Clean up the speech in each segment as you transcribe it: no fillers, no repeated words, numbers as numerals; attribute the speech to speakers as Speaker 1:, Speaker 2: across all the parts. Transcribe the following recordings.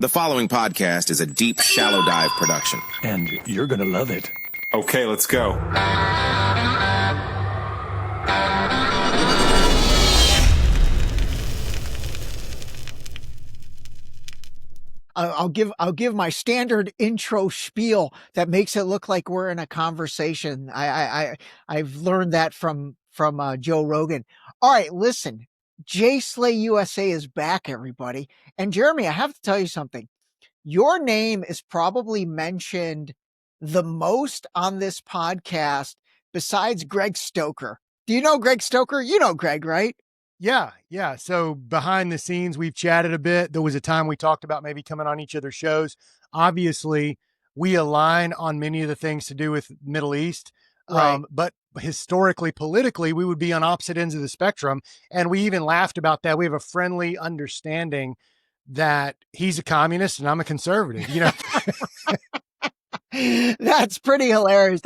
Speaker 1: The following podcast is a deep, shallow dive production.
Speaker 2: And you're going to love it.
Speaker 3: Okay, let's go.
Speaker 4: I'll give my standard intro spiel that makes it look like we're in a conversation. I've learned that from Joe Rogan. All right, listen, JSlayUSA is back, everybody. And Jeremy, I have to tell you something. Your name is probably mentioned the most on this podcast besides Greg Stoker. Do you know Greg Stoker? You know Greg, right?
Speaker 5: Yeah. So behind the scenes, we've chatted a bit. There was a time we talked about maybe coming on each other's shows. Obviously, we align on many of the things to do with Middle East.
Speaker 4: Right.
Speaker 5: But historically, politically, we would be on opposite ends of the spectrum. And we even laughed about that. We have a friendly understanding that he's a communist and I'm a conservative, you know.
Speaker 4: That's pretty hilarious.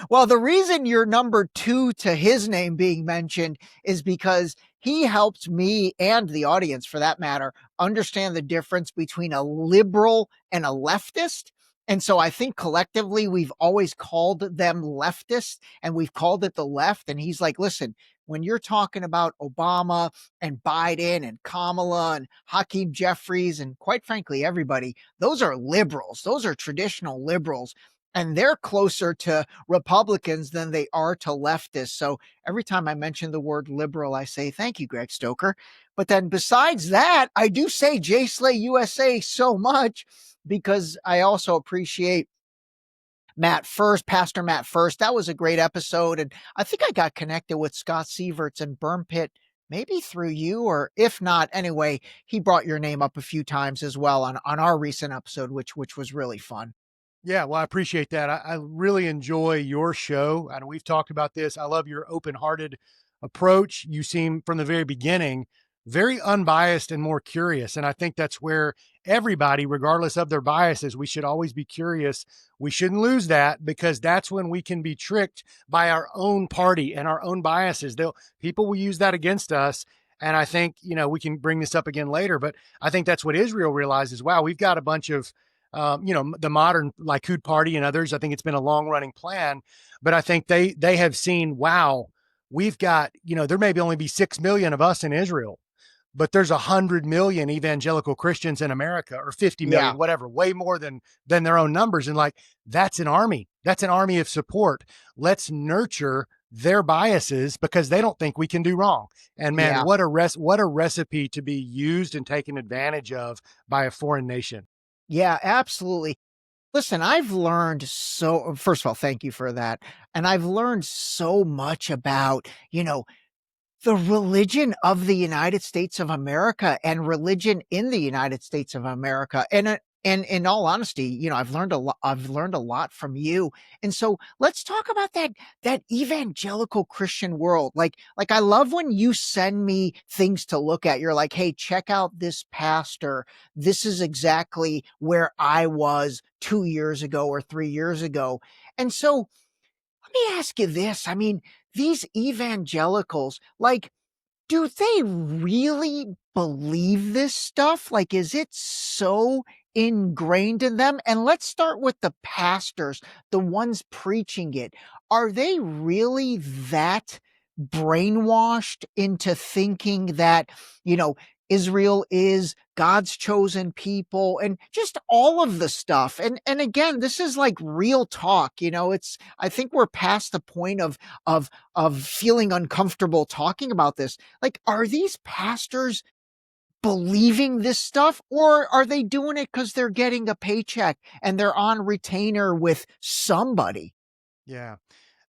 Speaker 4: Well, the reason you're number 2 to his name being mentioned is because he helped me and the audience, for that matter, understand the difference between a liberal and a leftist. And so I think collectively we've always called them leftists and we've called it the left. And he's like, listen, when you're talking about Obama and Biden and Kamala and Hakeem Jeffries and quite frankly, everybody, those are liberals. Those are traditional liberals. And they're closer to Republicans than they are to leftists. So every time I mention the word liberal, I say, thank you, Greg Stoker. But then besides that, I do say JSlayUSA so much because I also appreciate Pastor Matt First. That was a great episode. And I think I got connected with Scott Sieverts and Burn Pit, maybe through you, or if not, anyway, he brought your name up a few times as well on our recent episode, which was really fun.
Speaker 5: Yeah, well, I appreciate that. I really enjoy your show. And we've talked about this. I love your open-hearted approach. You seem from the very beginning very unbiased and more curious. And I think that's where everybody, regardless of their biases, we should always be curious. We shouldn't lose that because that's when we can be tricked by our own party and our own biases. People will use that against us. And I think, we can bring this up again later, but I think that's what Israel realizes. Wow, we've got a bunch of, the modern Likud party and others. I think it's been a long running plan, but I think they have seen, wow, we've got, there may only be 6 million of us in Israel, but there's 100 million evangelical Christians in America, or 50 million, whatever, way more than their own numbers. And that's an army. That's an army of support. Let's nurture their biases because they don't think we can do wrong. And man, what a recipe to be used and taken advantage of by a foreign nation.
Speaker 4: Yeah, absolutely. Listen, I've learned first of all, thank you for that. And I've learned so much about, the religion of the United States of America and religion in the United States of America. And in all honesty, I've learned a lot from you. And so let's talk about that evangelical Christian world. Like I love when you send me things to look at. You're like, hey, check out this pastor. This is exactly where I was 2 years ago or 3 years ago. And so let me ask you this. I mean, these evangelicals, do they really believe this stuff? Is it so ingrained in them? And let's start with the pastors, the ones preaching it. Are they really that brainwashed into thinking that, Israel is God's chosen people and just all of the stuff? And again, this is real talk. I think we're past the point of feeling uncomfortable talking about this. Are these pastors believing this stuff, or are they doing it because they're getting a paycheck and they're on retainer with somebody?
Speaker 5: Yeah.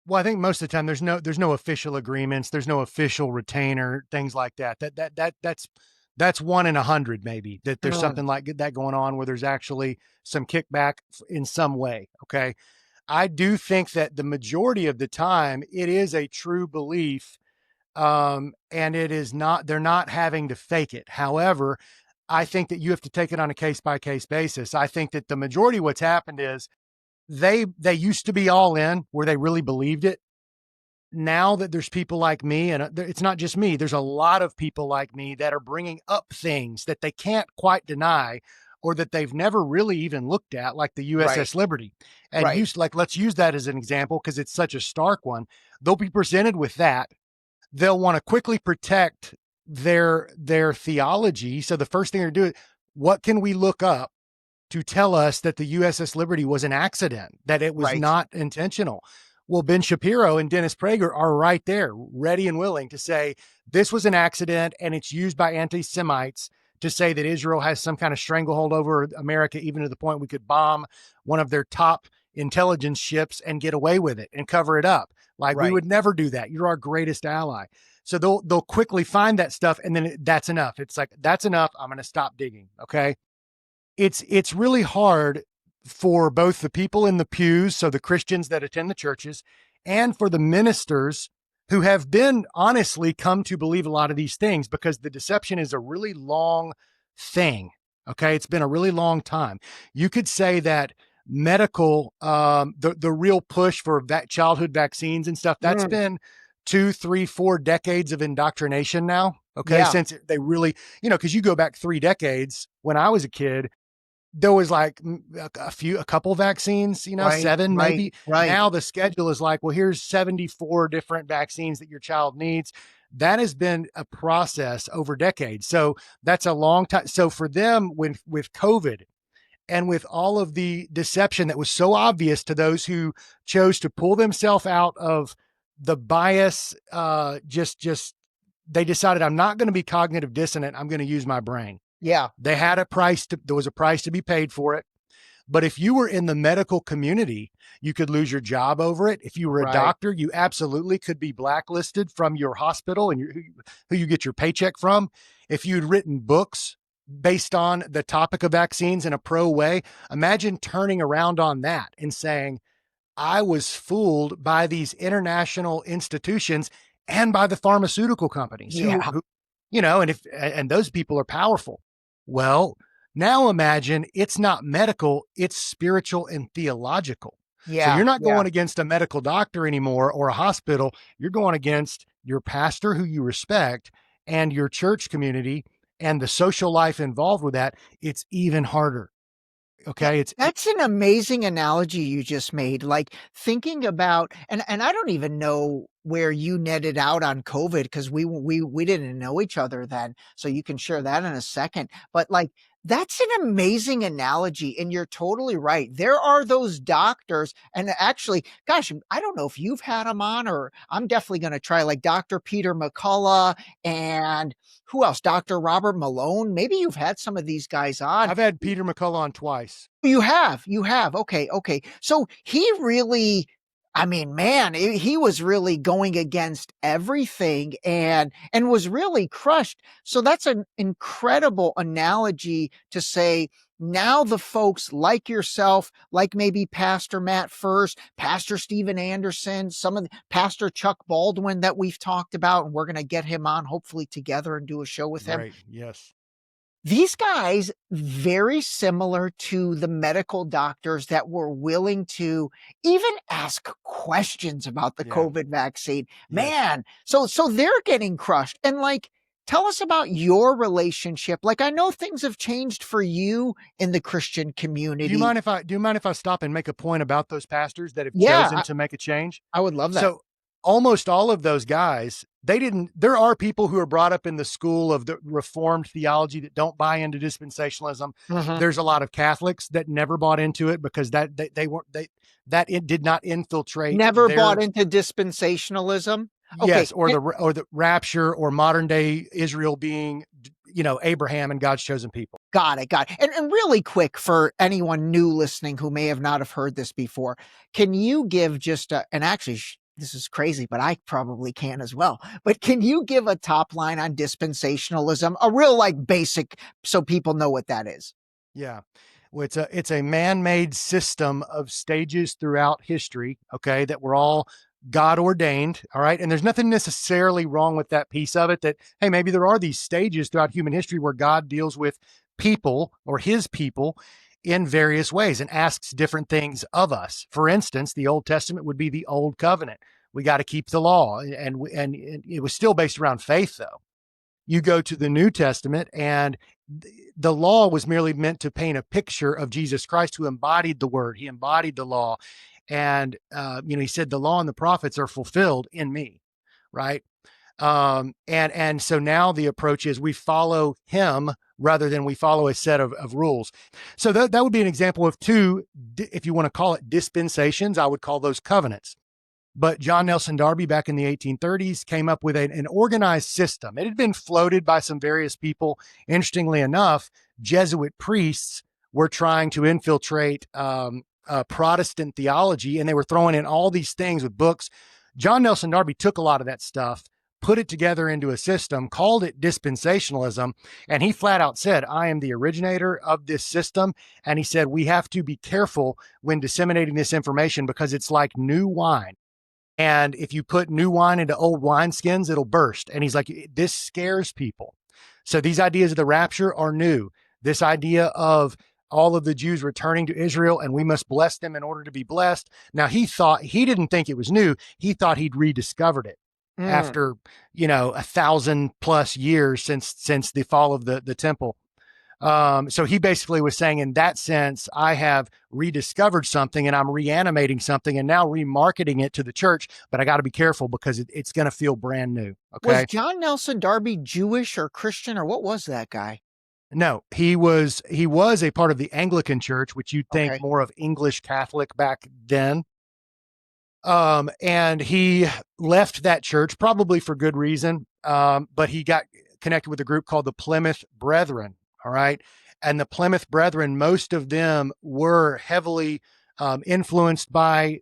Speaker 5: Well, I think most of the time there's no official agreements. There's no official retainer, things like that. That's 1 in 100, maybe, that there's something like that going on where there's actually some kickback in some way. Okay. I do think that the majority of the time it is a true belief. And they're not having to fake it. However, I think that you have to take it on a case by case basis. I think that the majority of what's happened is they used to be all in where they really believed it. Now that there's people like me, and it's not just me, there's a lot of people like me that are bringing up things that they can't quite deny or that they've never really even looked at, like the USS Liberty. And
Speaker 4: Right.
Speaker 5: let's use that as an example because it's such a stark one. They'll be presented with that. They'll want to quickly protect their theology. So the first thing they're doing, what can we look up to tell us that the USS Liberty was an accident, that it was
Speaker 4: Right.
Speaker 5: not intentional? Well, Ben Shapiro and Dennis Prager are right there, ready and willing to say this was an accident, and it's used by anti-Semites to say that Israel has some kind of stranglehold over America, even to the point we could bomb one of their top intelligence ships and get away with it and cover it up. Like, we
Speaker 4: Right.
Speaker 5: would never do that. You're our greatest ally. So they'll quickly find that stuff, and then that's enough. It's like, that's enough. I'm going to stop digging. Okay. It's really hard for both the people in the pews, so the Christians that attend the churches, and for the ministers who have been honestly come to believe a lot of these things, because the deception is a really long thing. Okay. It's been a really long time. You could say that medical, the real push for childhood vaccines and stuff, that's been 2, 3, 4 decades of indoctrination now. Okay.
Speaker 4: Yeah.
Speaker 5: Since they really, cause you go back 3 decades when I was a kid, there was like a couple vaccines,
Speaker 4: Right,
Speaker 5: 7
Speaker 4: right,
Speaker 5: maybe.
Speaker 4: right.
Speaker 5: Now the schedule is like, well, here's 74 different vaccines that your child needs. That has been a process over decades. So that's a long time. So for them, with COVID and with all of the deception that was so obvious to those who chose to pull themselves out of the bias, they decided, I'm not going to be cognitive dissonant. I'm going to use my brain.
Speaker 4: Yeah.
Speaker 5: They had there was a price to be paid for it. But if you were in the medical community, you could lose your job over it. If you were a
Speaker 4: Right.
Speaker 5: doctor, you absolutely could be blacklisted from your hospital and who you get your paycheck from. If you'd written books based on the topic of vaccines in a pro way, imagine turning around on that and saying, I was fooled by these international institutions and by the pharmaceutical companies
Speaker 4: Yeah.
Speaker 5: who and those people are powerful. Well, now imagine it's not medical, it's spiritual and theological.
Speaker 4: Yeah.
Speaker 5: So you're not
Speaker 4: yeah.
Speaker 5: going against a medical doctor anymore or a hospital. You're going against your pastor who you respect and your church community and the social life involved with that. It's even harder. Okay.
Speaker 4: That's an amazing analogy you just made. Like, thinking about, and I don't even know where you netted out on COVID, because we didn't know each other then. So you can share that in a second. But like, that's an amazing analogy, and you're totally right. There are those doctors, and actually, gosh, I don't know if you've had them on, or I'm definitely going to try, like Dr. Peter McCullough, and who else? Dr. Robert Malone. Maybe you've had some of these guys on.
Speaker 5: I've had Peter McCullough on twice.
Speaker 4: You have. Okay. So he really, I mean, man, he was really going against everything and was really crushed. So that's an incredible analogy to say, now the folks like yourself, like maybe Pastor Matt First, Pastor Steven Anderson, Pastor Chuck Baldwin that we've talked about, and we're going to get him on hopefully together and do a show with him.
Speaker 5: Right. Yes.
Speaker 4: These guys, very similar to the medical doctors that were willing to even ask questions about the COVID vaccine. Man, so they're getting crushed. And like, tell us about your relationship. Like, I know things have changed for you in the Christian community.
Speaker 5: Do you mind if I stop and make a point about those pastors that have
Speaker 4: Yeah,
Speaker 5: chosen to make a change?
Speaker 4: I would love that.
Speaker 5: So almost all of those guys, there are people who are brought up in the school of the Reformed theology that don't buy into dispensationalism.
Speaker 4: Mhm.
Speaker 5: There's a lot of Catholics that never bought into it because it did not infiltrate.
Speaker 4: Never bought into dispensationalism.
Speaker 5: Yes,
Speaker 4: Okay.
Speaker 5: or the rapture or modern day Israel being, Abraham and God's chosen people.
Speaker 4: Got it. And really quick, for anyone new listening who may not have heard this before, can you give just and actually, this is crazy, but I probably can as well. But can you give a top line on dispensationalism, a real like basic, so people know what that is?
Speaker 5: Yeah. Well, it's a man-made system of stages throughout history, okay, that were all God ordained. All right. And there's nothing necessarily wrong with that piece of it, that, hey, maybe there are these stages throughout human history where God deals with people or his people in various ways and asks different things of us. For instance, the Old Testament would be the Old Covenant. We got to keep the law. And it was still based around faith, though. You go to the New Testament and the law was merely meant to paint a picture of Jesus Christ, who embodied the word. He embodied the law. And, he said, the law and the prophets are fulfilled in me. Right. And so now the approach is we follow him rather than we follow a set of rules. So that would be an example of two, if you want to call it dispensations, I would call those covenants. But John Nelson Darby back in the 1830s came up with an organized system. It had been floated by some various people. Interestingly enough, Jesuit priests were trying to infiltrate Protestant theology, and they were throwing in all these things with books. John Nelson Darby took a lot of that stuff, put it together into a system, called it dispensationalism, and he flat out said, I am the originator of this system. And he said, we have to be careful when disseminating this information because it's like new wine. And if you put new wine into old wineskins, it'll burst. And he's like, this scares people. So these ideas of the rapture are new. This idea of all of the Jews returning to Israel and we must bless them in order to be blessed. Now he didn't think it was new. He thought he'd rediscovered it after, 1,000+ years since the fall of the temple. So he basically was saying, in that sense, I have rediscovered something and I'm reanimating something and now remarketing it to the church, but I got to be careful because it's going to feel brand new. Okay.
Speaker 4: Was John Nelson Darby Jewish or Christian, or what was that guy?
Speaker 5: No, he was a part of the Anglican Church, which you'd think more of English Catholic back then. And he left that church probably for good reason. But he got connected with a group called the Plymouth Brethren. All right. And the Plymouth Brethren, most of them were heavily influenced by,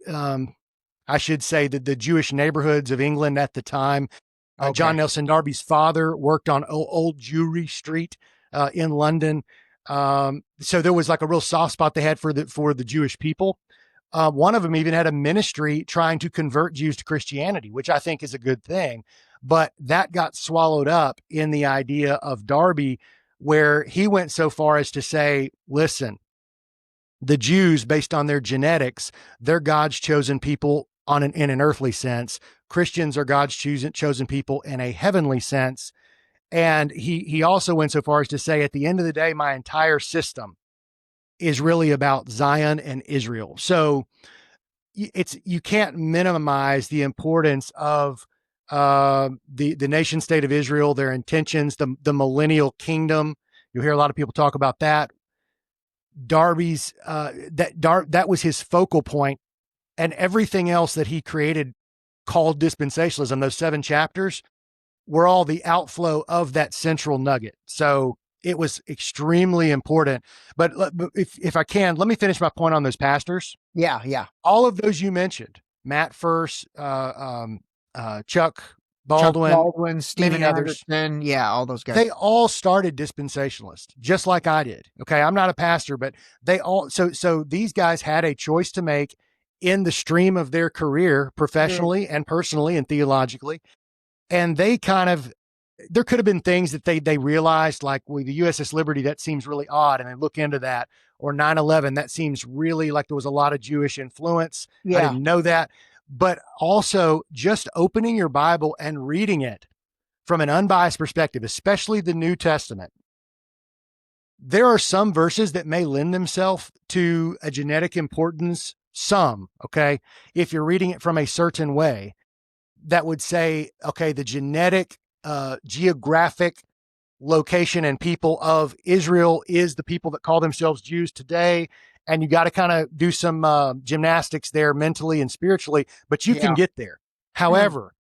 Speaker 5: I should say, the Jewish neighborhoods of England at the time. John Nelson Darby's father worked on Old Jewry Street in London. So there was like a real soft spot they had for the Jewish people. One of them even had a ministry trying to convert Jews to Christianity, which I think is a good thing. But that got swallowed up in the idea of Darby, where he went so far as to say, listen, the Jews, based on their genetics, they're God's chosen people in an earthly sense. Christians are God's chosen people in a heavenly sense. And he also went so far as to say, at the end of the day, my entire system is really about Zion and Israel. So you can't minimize the importance of the nation state of Israel, their intentions, the millennial kingdom. You'll hear a lot of people talk about that. Darby's that was his focal point, and everything else that he created called dispensationalism, those 7 chapters, were all the outflow of that central nugget. So it was extremely important. But if I can, let me finish my point on those pastors.
Speaker 4: Yeah.
Speaker 5: All of those you mentioned, Matt First, Chuck Baldwin,
Speaker 4: Stephen
Speaker 5: others.
Speaker 4: Anderson, yeah, all those guys.
Speaker 5: They all started dispensationalists, just like I did. Okay, I'm not a pastor, but they all. So these guys had a choice to make in the stream of their career, professionally and personally and theologically, and they kind of. There could have been things that they realized, like with the USS Liberty, that seems really odd, and they look into that, or 9/11, that seems really like there was a lot of Jewish influence.
Speaker 4: Yeah.
Speaker 5: I didn't know that. But also just opening your Bible and reading it from an unbiased perspective, especially the New Testament. There are some verses that may lend themselves to a genetic importance, okay? If you're reading it from a certain way, that would say, okay, the genetic, geographic location and people of Israel is the people that call themselves Jews today. And you got to kind of do some gymnastics there mentally and spiritually, but you can get there. However,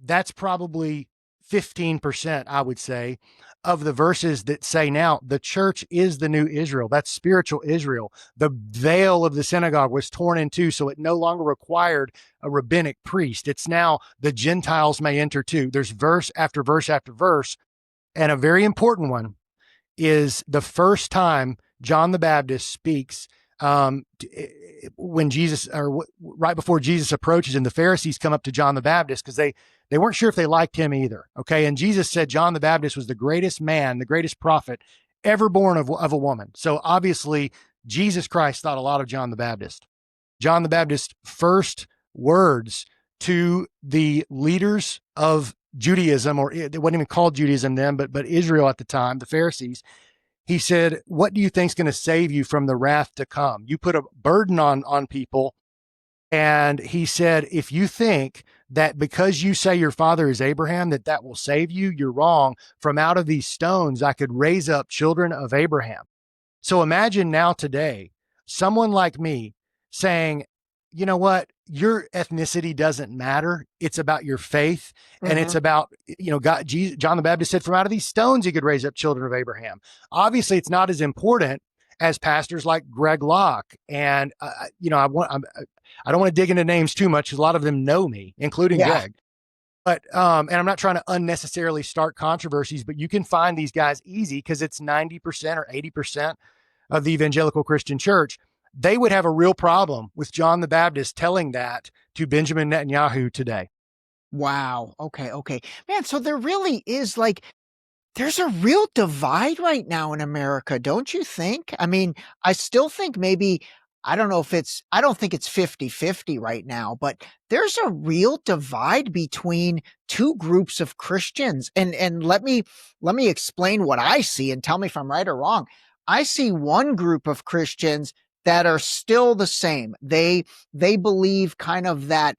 Speaker 5: that's probably 15%, I would say, of the verses that say now the church is the new Israel. That's spiritual Israel. The veil of the synagogue was torn in two, so it no longer required a rabbinic priest. It's now the Gentiles may enter too. There's verse after verse after verse. And a very important one is the first time John the Baptist speaks when Jesus, or right before Jesus approaches, and the Pharisees come up to John the Baptist because they weren't sure if they liked him either. Okay. And Jesus said John the Baptist was the greatest man, the greatest prophet ever born of a woman. So obviously Jesus Christ thought a lot of John the Baptist. John the Baptist's first words to the leaders of Judaism, or it wasn't even called Judaism then, but Israel at the time, the Pharisees. He said, what do you think is going to save you from the wrath to come? You put a burden on people. And he said, if you think that because you say your father is Abraham, that will save you, you're wrong. From out of these stones, I could raise up children of Abraham. So imagine now today, someone like me saying, you know what, your ethnicity doesn't matter. It's about your faith. And it's about, God, John the Baptist said, from out of these stones, he could raise up children of Abraham. Obviously, it's not as important as pastors like Greg Locke. And, I don't want to dig into names too much, because a lot of them know me, including Greg. But, and I'm not trying to unnecessarily start controversies, but you can find these guys easy because it's 90% or 80% of the evangelical Christian church. They would have a real problem with John the Baptist telling that to Benjamin Netanyahu today.
Speaker 4: Wow. Okay. Man, so there really is there's a real divide right now in America, don't you think? I mean, I still think maybe, I don't think it's 50-50 right now, but there's a real divide between two groups of Christians. And let me explain what I see and tell me if I'm right or wrong. I see one group of Christians that are still the same. They believe kind of that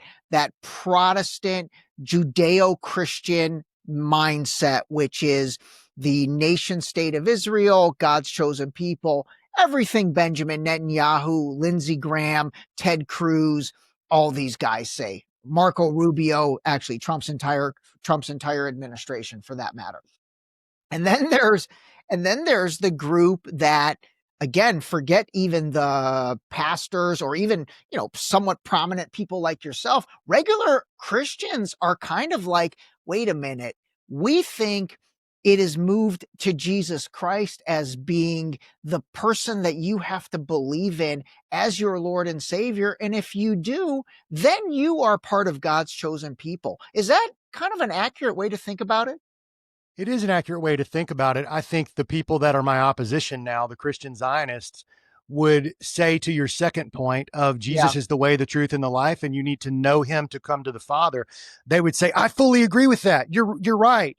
Speaker 4: Protestant Judeo-Christian mindset, which is the nation state of Israel, God's chosen people, everything Benjamin Netanyahu, Lindsey Graham, Ted Cruz, all these guys say. Marco Rubio, actually Trump's entire administration for that matter. And then there's the group that, again, forget even the pastors or even, somewhat prominent people like yourself. Regular Christians are kind of like, wait a minute, we think it is moved to Jesus Christ as being the person that you have to believe in as your Lord and Savior. And if you do, then you are part of God's chosen people. Is that kind of an accurate way to think about it?
Speaker 5: It is an accurate way to think about it. I think the people that are my opposition now, the Christian Zionists, would say to your second point of Jesus is the way, the truth, and the life, and you need to know him to come to the Father. They would say, I fully agree with that. You're right.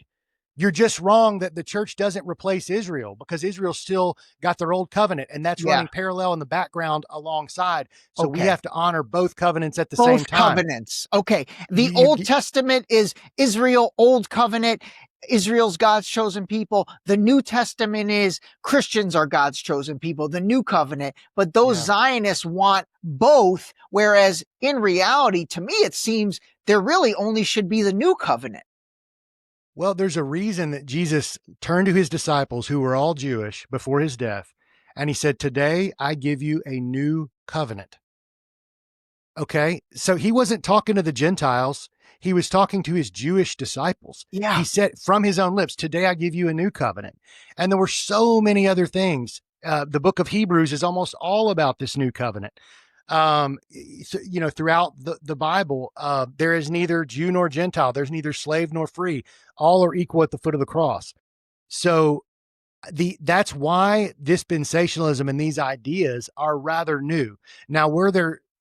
Speaker 5: You're just wrong that the church doesn't replace Israel, because Israel still got their old covenant, and that's running parallel in the background alongside. So we have to honor both covenants at the same time.
Speaker 4: Both covenants. Okay. The Old Testament is Israel, Old Covenant. Israel's God's chosen people. The New Testament is Christians are God's chosen people, the new covenant. But those Zionists want both, whereas in reality, to me, it seems there really only should be the new covenant.
Speaker 5: Well, there's a reason that Jesus turned to his disciples, who were all Jewish, before his death, and he said, today I give you a new covenant. Okay, so he wasn't talking to the Gentiles. He was talking to his Jewish disciples.
Speaker 4: Yeah.
Speaker 5: He said from his own lips, today I give you a new covenant. And there were so many other things. The book of Hebrews is almost all about this new covenant. So, throughout the Bible, there is neither Jew nor Gentile. There's neither slave nor free. All are equal at the foot of the cross. So that's why dispensationalism and these ideas are rather new. Now,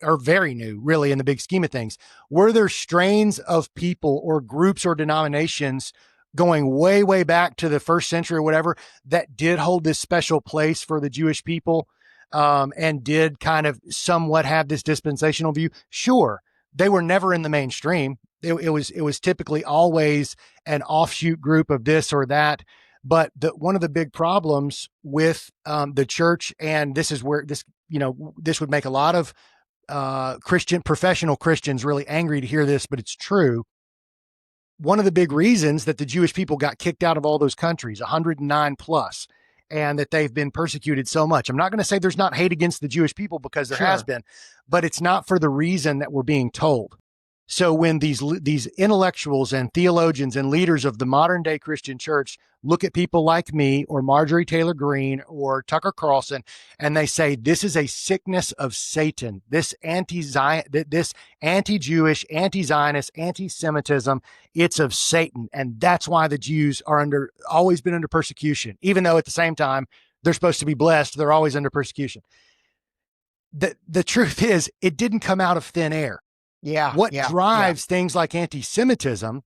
Speaker 5: are very new, really, in the big scheme of things. Were there strains of people or groups or denominations going way, way back to the first century or whatever that did hold this special place for the Jewish people and did kind of somewhat have this dispensational view? Sure. They were never in the mainstream. It was typically always an offshoot group of this or that. But one of the big problems with the church, and this is where this would make a lot of professional Christians really angry to hear this, but it's true. One of the big reasons that the Jewish people got kicked out of all those countries, 109 plus, and that they've been persecuted so much. I'm not going to say there's not hate against the Jewish people, because there has been, but it's not for the reason that we're being told. So when these intellectuals and theologians and leaders of the modern day Christian church look at people like me or Marjorie Taylor Greene or Tucker Carlson, and they say, this is a sickness of Satan, this anti-Jewish, anti-Zionist, anti-Semitism, it's of Satan. And that's why the Jews are always been under persecution, even though at the same time they're supposed to be blessed. They're always under persecution. The truth is, it didn't come out of thin air.
Speaker 4: Yeah.
Speaker 5: What drives things like anti-Semitism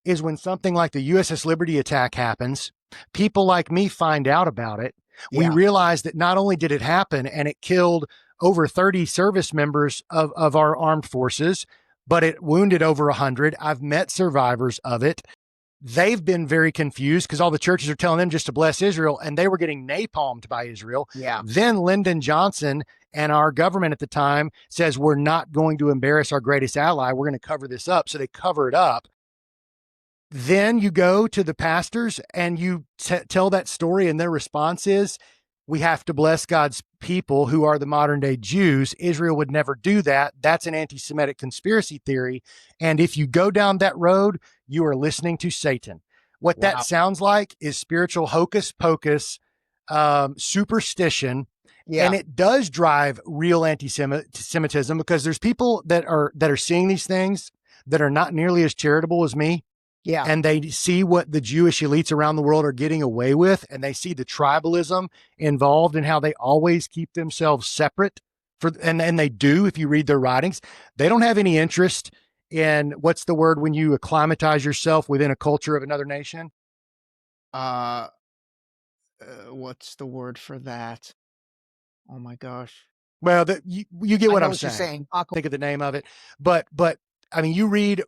Speaker 5: is when something like the USS Liberty attack happens, people like me find out about it. We realize that not only did it happen and it killed over 30 service members of our armed forces, but it wounded over 100. I've met survivors of it. They've been very confused because all the churches are telling them just to bless Israel, and they were getting napalmed by Israel. Then Lyndon Johnson and our government at the time says, we're not going to embarrass our greatest ally. We're going to cover this up. So they cover it up. Then you go to the pastors and you tell that story, and their response is, we have to bless God's people who are the modern day Jews. Israel would never do that. That's an anti-Semitic conspiracy theory. And if you go down that road, you are listening to Satan. What that sounds like is spiritual hocus pocus, superstition. And it does drive real anti-Semitism, because there's people that are seeing these things that are not nearly as charitable as me. And they see what the Jewish elites around the world are getting away with, and they see the tribalism involved and how they always keep themselves separate and they do, if you read their writings. They don't have any interest in, what's the word when you acclimatize yourself within a culture of another nation?
Speaker 4: What's the word for that? Oh my gosh.
Speaker 5: Well, you get what I'm saying.
Speaker 4: You're saying.
Speaker 5: Think of the name of it. But I mean, you read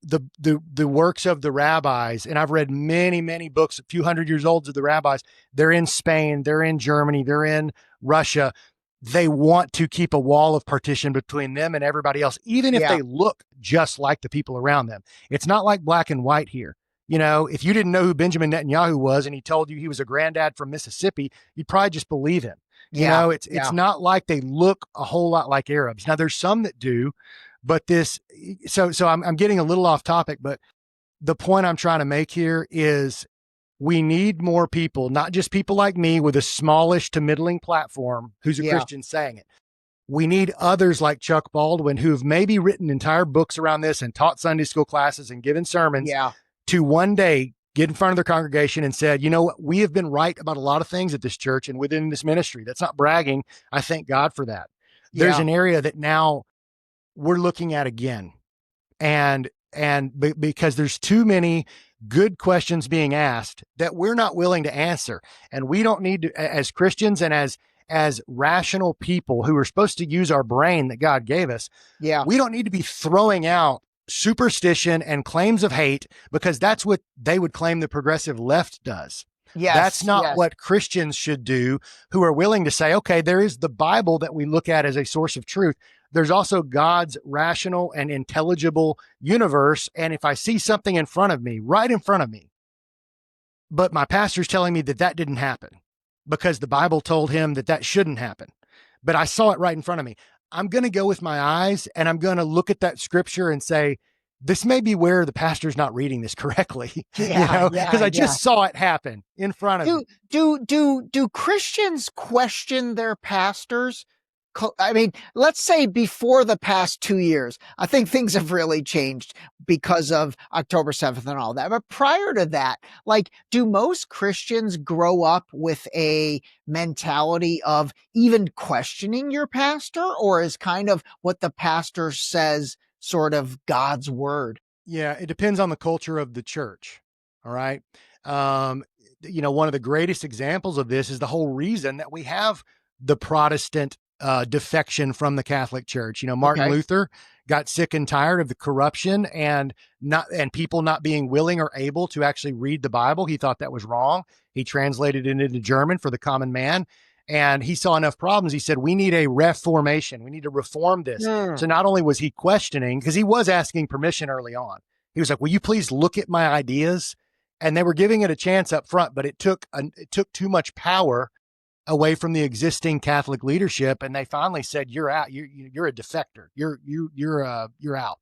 Speaker 5: the works of the rabbis, and I've read many books, a few hundred years old, of the rabbis. They're in Spain, they're in Germany, they're in Russia. They want to keep a wall of partition between them and everybody else, even if they look just like the people around them. It's not like black and white here. You know, if you didn't know who Benjamin Netanyahu was and he told you he was a granddad from Mississippi, you'd probably just believe him. You know, it's not like they look a whole lot like Arabs. Now, there's some that do, but so I'm getting a little off topic, but the point I'm trying to make here is we need more people, not just people like me with a smallish to middling platform who's a Christian saying it. We need others like Chuck Baldwin, who've maybe written entire books around this and taught Sunday school classes and given sermons, to one day get in front of their congregation and said, you know what, we have been right about a lot of things at this church and within this ministry. That's not bragging. I thank God for that. There's an area that now we're looking at again. And because there's too many good questions being asked that we're not willing to answer. And we don't need to, as Christians and as rational people who are supposed to use our brain that God gave us, we don't need to be throwing out superstition and claims of hate, because that's what they would claim the progressive left does. That's not what Christians should do, who are willing to say, okay, there is the Bible that we look at as a source of truth. There's also God's rational and intelligible universe. And if I see something in front of me, right in front of me, but my pastor's telling me that that didn't happen because the Bible told him that that shouldn't happen, but I saw it right in front of me, I'm going to go with my eyes and I'm going to look at that scripture and say, this may be where the pastor's not reading this correctly, because I just saw it happen in front of me.
Speaker 4: Do Christians question their pastors? I mean, let's say before the past 2 years, I think things have really changed because of October 7th and all that. But prior to that, like, do most Christians grow up with a mentality of even questioning your pastor, or is kind of what the pastor says sort of God's word?
Speaker 5: Yeah, it depends on the culture of the church. All right. One of the greatest examples of this is the whole reason that we have the Protestant defection from the Catholic Church. Martin Luther got sick and tired of the corruption and people not being willing or able to actually read the Bible. He thought that was wrong. He translated it into German for the common man, and he saw enough problems. He said, we need a reformation. We need to reform this. So not only was he questioning, because he was asking permission early on, he was like, will you please look at my ideas? And they were giving it a chance up front, but it took too much power away from the existing Catholic leadership, and they finally said, "You're out. You're a defector. You're out."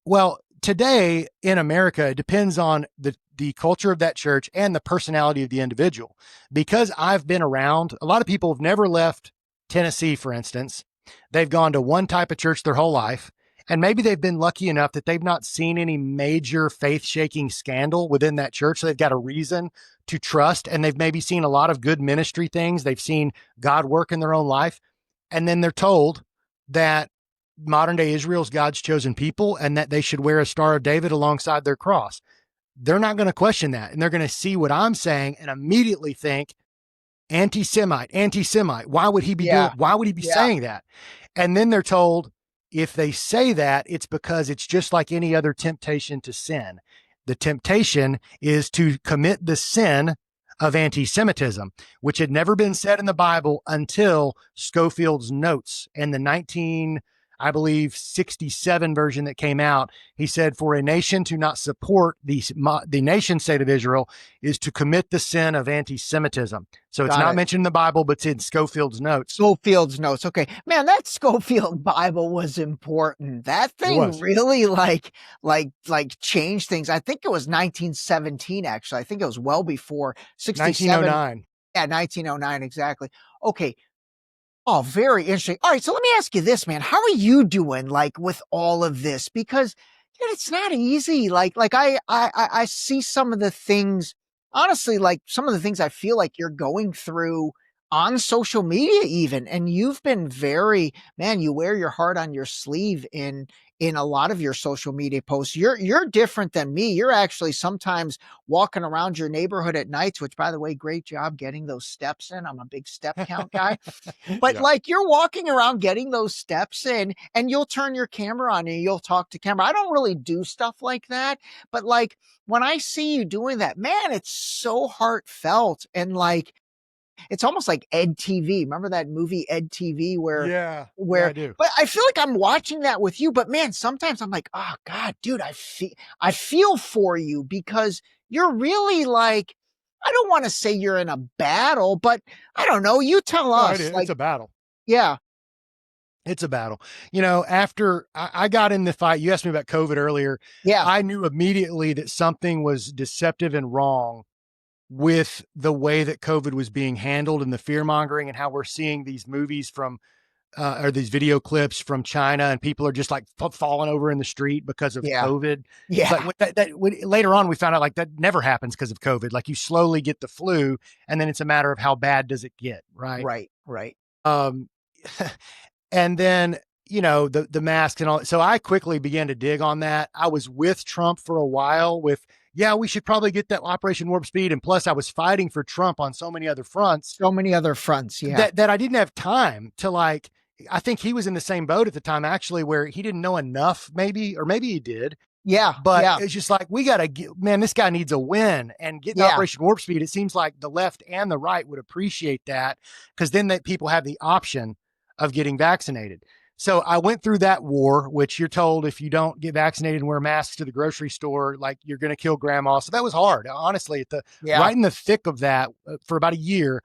Speaker 5: Well, today in America, it depends on the culture of that church and the personality of the individual. Because I've been around, a lot of people have never left Tennessee, for instance. They've gone to one type of church their whole life, and maybe they've been lucky enough that they've not seen any major faith-shaking scandal within that church. So they've got a reason to trust, and they've maybe seen a lot of good ministry things. They've seen God work in their own life. And then they're told that modern day Israel's God's chosen people and that they should wear a Star of David alongside their cross. They're not going to question that. And they're going to see what I'm saying and immediately think anti-Semite. Why would he be saying that? And then they're told if they say that, it's because it's just like any other temptation to sin. The temptation is to commit the sin of anti-Semitism, which had never been said in the Bible until Scofield's notes in the 67 version that came out. He said, for a nation to not support the nation state of Israel is to commit the sin of anti-Semitism. So it's not mentioned in the Bible, but it's in Scofield's notes.
Speaker 4: Scofield's notes. Okay. Man, that Scofield Bible was important. That thing really changed things. I think it was 1917, actually. I think it was well before 67.
Speaker 5: 1909.
Speaker 4: Yeah, 1909, exactly. Okay. Oh, very interesting. All right, so let me ask you this, man. How are you doing, with all of this? Because, dude, it's not easy. I see some of the things, honestly, some of the things I feel like you're going through on social media even, and you've been you wear your heart on your sleeve in a lot of your social media posts. You're different than me. You're actually sometimes walking around your neighborhood at nights, which, by the way, great job getting those steps in. I'm a big step count guy. But you're walking around getting those steps in, and you'll turn your camera on and you'll talk to camera. I don't really do stuff like that, but when I see you doing that, man, it's so heartfelt and it's almost like Ed TV. Remember that movie Ed TV where
Speaker 5: I do.
Speaker 4: But I feel like I'm watching that with you, but man, sometimes I'm like, oh God, dude, I feel for you because you're really I don't want to say you're in a battle, but I don't know. You tell us.
Speaker 5: It's a battle.
Speaker 4: Yeah.
Speaker 5: It's a battle. After I got in the fight, you asked me about COVID earlier.
Speaker 4: Yeah.
Speaker 5: I knew immediately that something was deceptive and wrong with the way that COVID was being handled and the fear mongering and how we're seeing these movies from, or these video clips from China and people are just falling over in the street because of COVID.
Speaker 4: Yeah.
Speaker 5: Later on, we found out that never happens because of COVID. You slowly get the flu and then it's a matter of how bad does it get. Right.
Speaker 4: Right.
Speaker 5: And then, the masks and all. So I quickly began to dig on that. I was with Trump for a while we should probably get that Operation Warp Speed. And plus I was fighting for Trump on so many other fronts.
Speaker 4: Yeah.
Speaker 5: That I didn't have time to I think he was in the same boat at the time, actually, where he didn't know enough, maybe he did.
Speaker 4: Yeah.
Speaker 5: But it's just we got to get, man, this guy needs a win and get Operation Warp Speed. It seems like the left and the right would appreciate that because then people have the option of getting vaccinated. So I went through that war, which you're told if you don't get vaccinated and wear masks to the grocery store, you're going to kill grandma. So that was hard, honestly, right in the thick of that for about a year.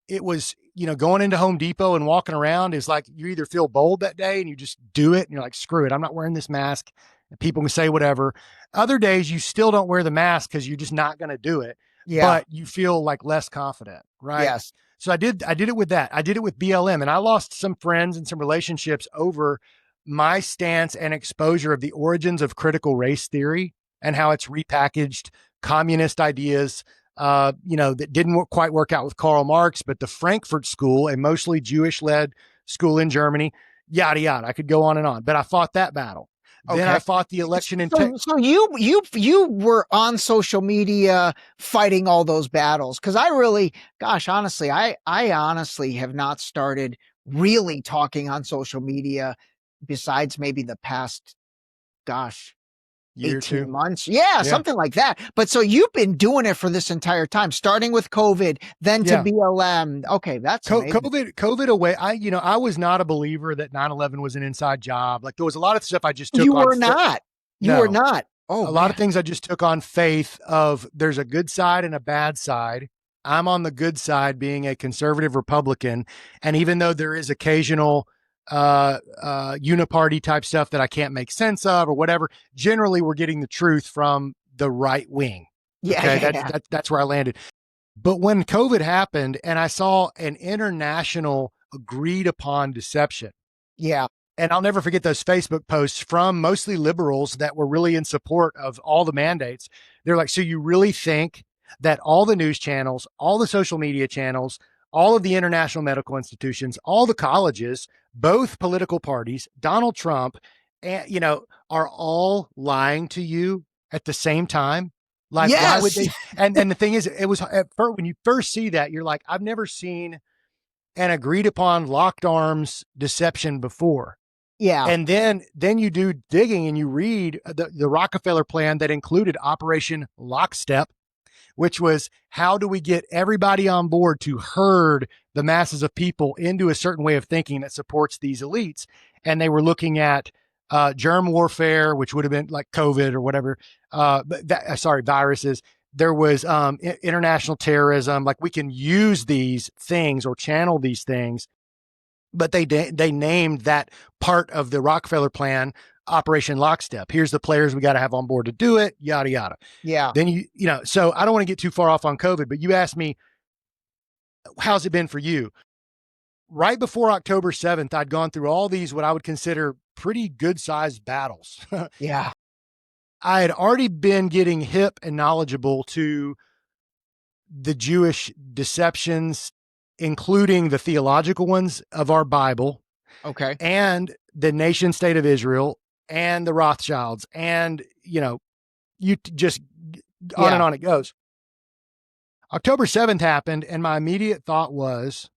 Speaker 5: It was, going into Home Depot and walking around is you either feel bold that day and you just do it and you're like, screw it, I'm not wearing this mask. And people can say whatever. Other days you still don't wear the mask because you're just not going to do it. Yeah. But you feel less confident, right?
Speaker 4: Yes.
Speaker 5: So I did it with that. I did it with BLM and I lost some friends and some relationships over my stance and exposure of the origins of critical race theory and how it's repackaged communist ideas, that didn't quite work out with Karl Marx, but the Frankfurt School, a mostly Jewish-led school in Germany, yada, yada. I could go on and on, but I fought that battle. Okay. Then I fought the election in
Speaker 4: So you were on social media fighting all those battles because honestly, I honestly have not started really talking on social media besides maybe the past,
Speaker 5: year
Speaker 4: 18 months. Yeah, something like that. But so you've been doing it for this entire time, starting with COVID, then to BLM. Okay, that's
Speaker 5: COVID away. I was not a believer that 9/11 was an inside job. There was a lot of stuff I just took.
Speaker 4: You were not. Oh,
Speaker 5: a lot of things I just took on faith of there's a good side and a bad side. I'm on the good side being a conservative Republican. And even though there is occasional uniparty type stuff that I can't make sense of or whatever, generally we're getting the truth from the right wing. That's where I landed. But when COVID happened and I saw an international agreed upon deception.
Speaker 4: Yeah.
Speaker 5: And I'll never forget those Facebook posts from mostly liberals that were really in support of all the mandates. They're like, so you really think that all the news channels, all the social media channels, all of the international medical institutions, all the colleges, both political parties, Donald Trump, and, are all lying to you at the same time? Like, why would they? And the thing is, it was at first, when you first see that, you're like, I've never seen an agreed upon locked arms deception before.
Speaker 4: Yeah.
Speaker 5: And then you do digging and you read the Rockefeller plan that included Operation Lockstep, which was, how do we get everybody on board to herd the masses of people into a certain way of thinking that supports these elites? And they were looking at germ warfare, which would have been like COVID or whatever, viruses. There was international terrorism. Like, we can use these things or channel these things, but they named that part of the Rockefeller plan Operation Lockstep. Here's the players we got to have on board to do it, yada, yada.
Speaker 4: Yeah.
Speaker 5: Then so I don't want to get too far off on COVID, but you asked me, how's it been for you? Right before October 7th, I'd gone through all these, what I would consider pretty good sized battles.
Speaker 4: Yeah.
Speaker 5: I had already been getting hip and knowledgeable to the Jewish deceptions, including the theological ones of our Bible.
Speaker 4: Okay.
Speaker 5: And the nation state of Israel and the Rothschilds. And, you just on and on it goes. October 7th happened. And my immediate thought was,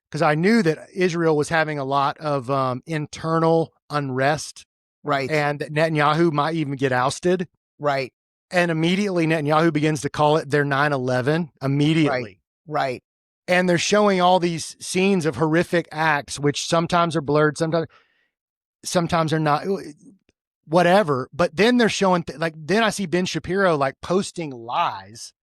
Speaker 5: because I knew that Israel was having a lot of internal unrest.
Speaker 4: Right.
Speaker 5: And that Netanyahu might even get ousted.
Speaker 4: Right.
Speaker 5: And immediately Netanyahu begins to call it their 9/11 immediately.
Speaker 4: Right.
Speaker 5: And they're showing all these scenes of horrific acts, which sometimes are blurred, sometimes are not, whatever. But then they're showing, then I see Ben Shapiro like posting lies,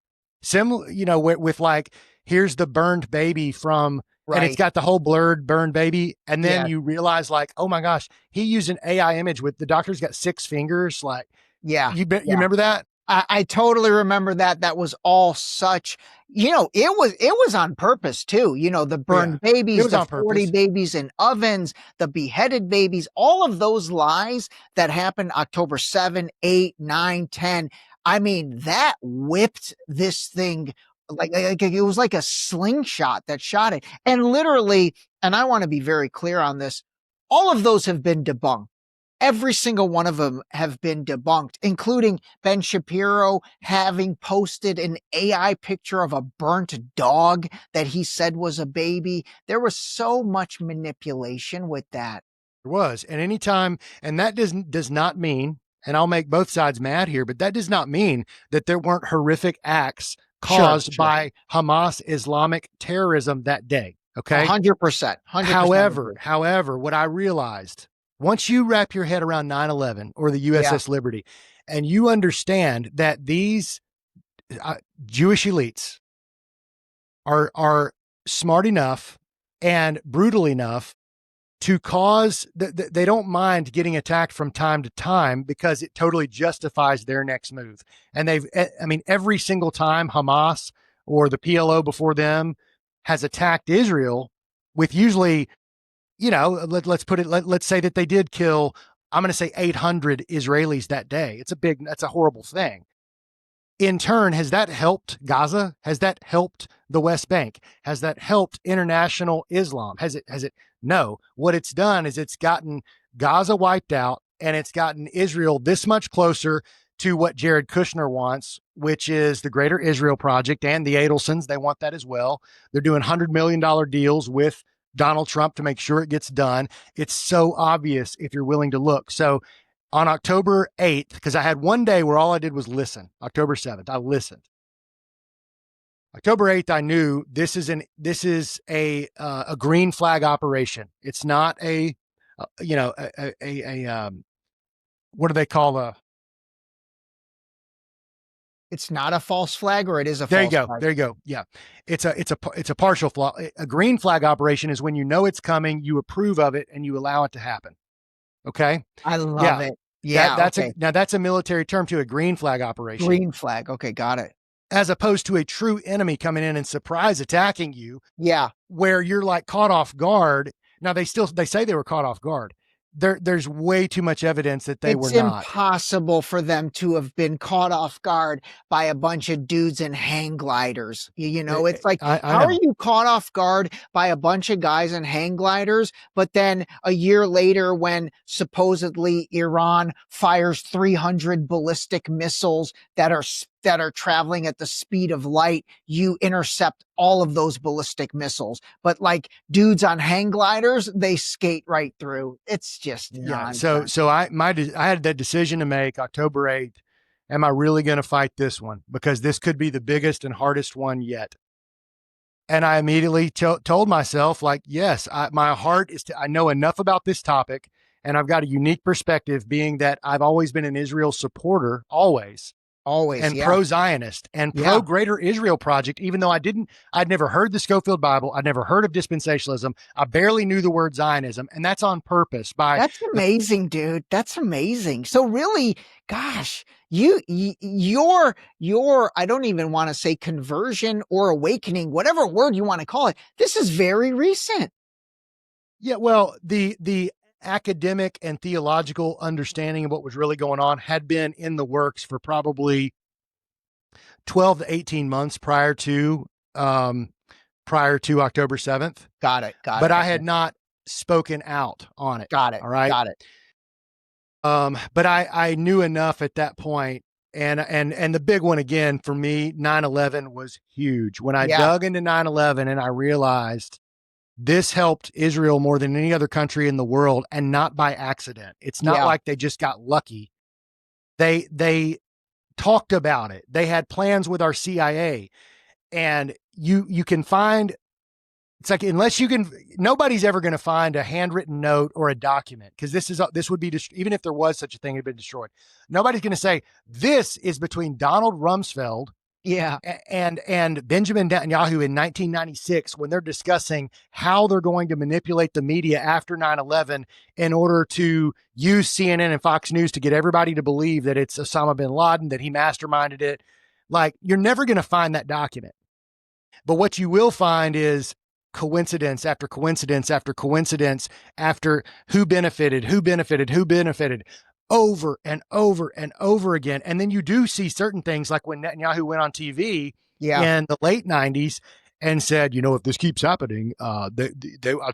Speaker 5: similar, with like, here's the burned baby from, and it's got the whole blurred burned baby. And then you realize, like, oh my gosh, he used an AI image with the doctor's got 6 fingers. Like, you remember that?
Speaker 4: I totally remember that. That was all such, it was on purpose too. The burned babies, the 40 babies in ovens, the beheaded babies, all of those lies that happened October 7, 8, 9, 10. I mean, that whipped this thing like it was like a slingshot that shot it. And literally, and I want to be very clear on this, all of those have been debunked. Every single one of them have been debunked, including Ben Shapiro having posted an AI picture of a burnt dog that he said was a baby. There was so much manipulation with that.
Speaker 5: There was. And anytime, and that does not mean, and I'll make both sides mad here, but that does not mean that there weren't horrific acts caused by Hamas Islamic terrorism that day. Okay.
Speaker 4: 100%.
Speaker 5: However, what I realized, once you wrap your head around 9/11 or the USS Liberty, and you understand that these Jewish elites are smart enough and brutal enough to cause, they don't mind getting attacked from time to time because it totally justifies their next move. And every single time Hamas or the PLO before them has attacked Israel with usually, let's say that they did kill, I'm going to say 800 Israelis that day. That's a horrible thing. In turn, has that helped Gaza? Has that helped the West Bank? Has that helped international Islam? Has it? No. What it's done is it's gotten Gaza wiped out, and it's gotten Israel this much closer to what Jared Kushner wants, which is the Greater Israel Project, and the Adelsons. They want that as well. They're doing $100 million deals with Donald Trump to make sure it gets done. It's so obvious if you're willing to look. So on October 8th, because I had one day where all I did was listen. October 7th, I listened. October 8th, I knew this is a green flag operation. It's not what do they call
Speaker 4: it's not a false flag, or it is a false flag?
Speaker 5: There you go. Yeah. It's a partial flag. A green flag operation is when you know it's coming, you approve of it, and you allow it to happen. Okay.
Speaker 4: I love it. Yeah.
Speaker 5: That's a military term too, a green flag operation.
Speaker 4: Green flag. Okay. Got it.
Speaker 5: As opposed to a true enemy coming in and surprise attacking you.
Speaker 4: Yeah.
Speaker 5: Where you're like caught off guard. Now they say they were caught off guard. there's way too much evidence that they were
Speaker 4: It's
Speaker 5: not.
Speaker 4: impossible for them to have been caught off guard by a bunch of dudes in hang gliders. You know, it's like,
Speaker 5: I
Speaker 4: how
Speaker 5: know.
Speaker 4: are you caught off guard by a bunch of guys in hang gliders? But then a year later, when supposedly Iran fires 300 ballistic missiles that are traveling at the speed of light, you intercept all of those ballistic missiles. But like dudes on hang gliders, they skate right through. It's just nonsense.
Speaker 5: So I had that decision to make October 8th. Am I really going to fight this one? Because this could be the biggest and hardest one yet. And I immediately told myself, like, yes, my heart is I know enough about this topic, and I've got a unique perspective, being that I've always been an Israel supporter, always, and pro-Zionist and pro-Greater Israel Project, even though I'd never heard the Scofield Bible. I'd never heard of dispensationalism. I barely knew the word Zionism, and that's on purpose.
Speaker 4: That's amazing, dude. That's amazing. So really, gosh, your I don't even want to say conversion or awakening, whatever word you want to call it. This is very recent.
Speaker 5: Yeah, well, the academic and theological understanding of what was really going on had been in the works for probably 12 to 18 months prior to October 7th.
Speaker 4: Got it.
Speaker 5: But I had not spoken out on it.
Speaker 4: Got it.
Speaker 5: All right.
Speaker 4: Got it.
Speaker 5: But I knew enough at that point. And the big one again for me, 9/11 was huge. When I dug into 9/11 and I realized this helped Israel more than any other country in the world, and not by accident. It's not like they just got lucky. They talked about it. They had plans with our CIA, and you can find, it's like, nobody's ever going to find a handwritten note or a document, because this would be, even if there was such a thing, it had been destroyed. Nobody's going to say this is between Donald Rumsfeld and Benjamin Netanyahu in 1996, when they're discussing how they're going to manipulate the media after 9/11 in order to use CNN and Fox News to get everybody to believe that it's Osama bin Laden, that he masterminded it. Like, you're never going to find that document. But what you will find is coincidence after coincidence after coincidence after who benefited, over and over and over again. And then you do see certain things, like when Netanyahu went on TV in the late 90s and said, if this keeps happening, I'll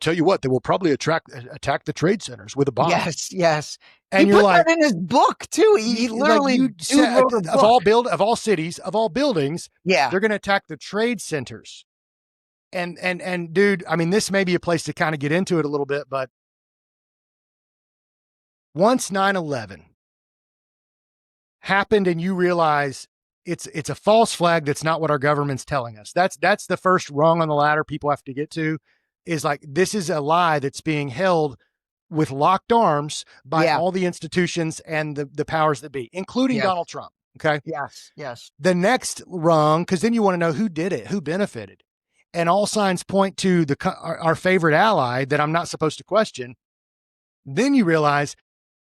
Speaker 5: tell you what, they will probably attack the trade centers with a bomb.
Speaker 4: Yes.
Speaker 5: And
Speaker 4: he
Speaker 5: you're
Speaker 4: put
Speaker 5: like,
Speaker 4: that in his book too. He literally wrote a book.
Speaker 5: of all cities, of all buildings, they're going to attack the trade centers. And dude, I mean, this may be a place to kind of get into it a little bit, but once 9/11 happened and you realize it's a false flag, that's not what our government's telling us. That's the first rung on the ladder people have to get to, is like, this is a lie that's being held with locked arms by all the institutions and the powers that be, including Donald Trump. Okay.
Speaker 4: Yes.
Speaker 5: The next rung, because then you want to know who did it, who benefited. And all signs point to our favorite ally that I'm not supposed to question. Then you realize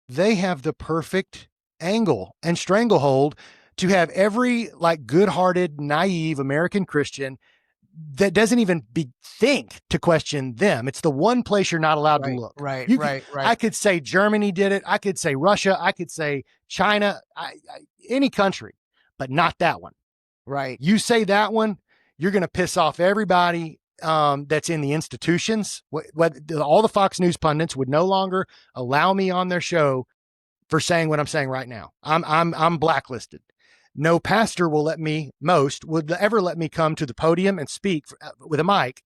Speaker 5: they have the perfect angle and stranglehold to have every good-hearted, naive American Christian that doesn't even think to question them. It's the one place you're not allowed to look.
Speaker 4: Right.
Speaker 5: I could say Germany did it. I could say Russia. I could say China, any country, but not that one.
Speaker 4: Right.
Speaker 5: You say that one, you're going to piss off everybody that's in the institutions. All the Fox News pundits would no longer allow me on their show for saying what I'm saying right now. I'm blacklisted. No pastor would ever let me come to the podium and speak with a mic,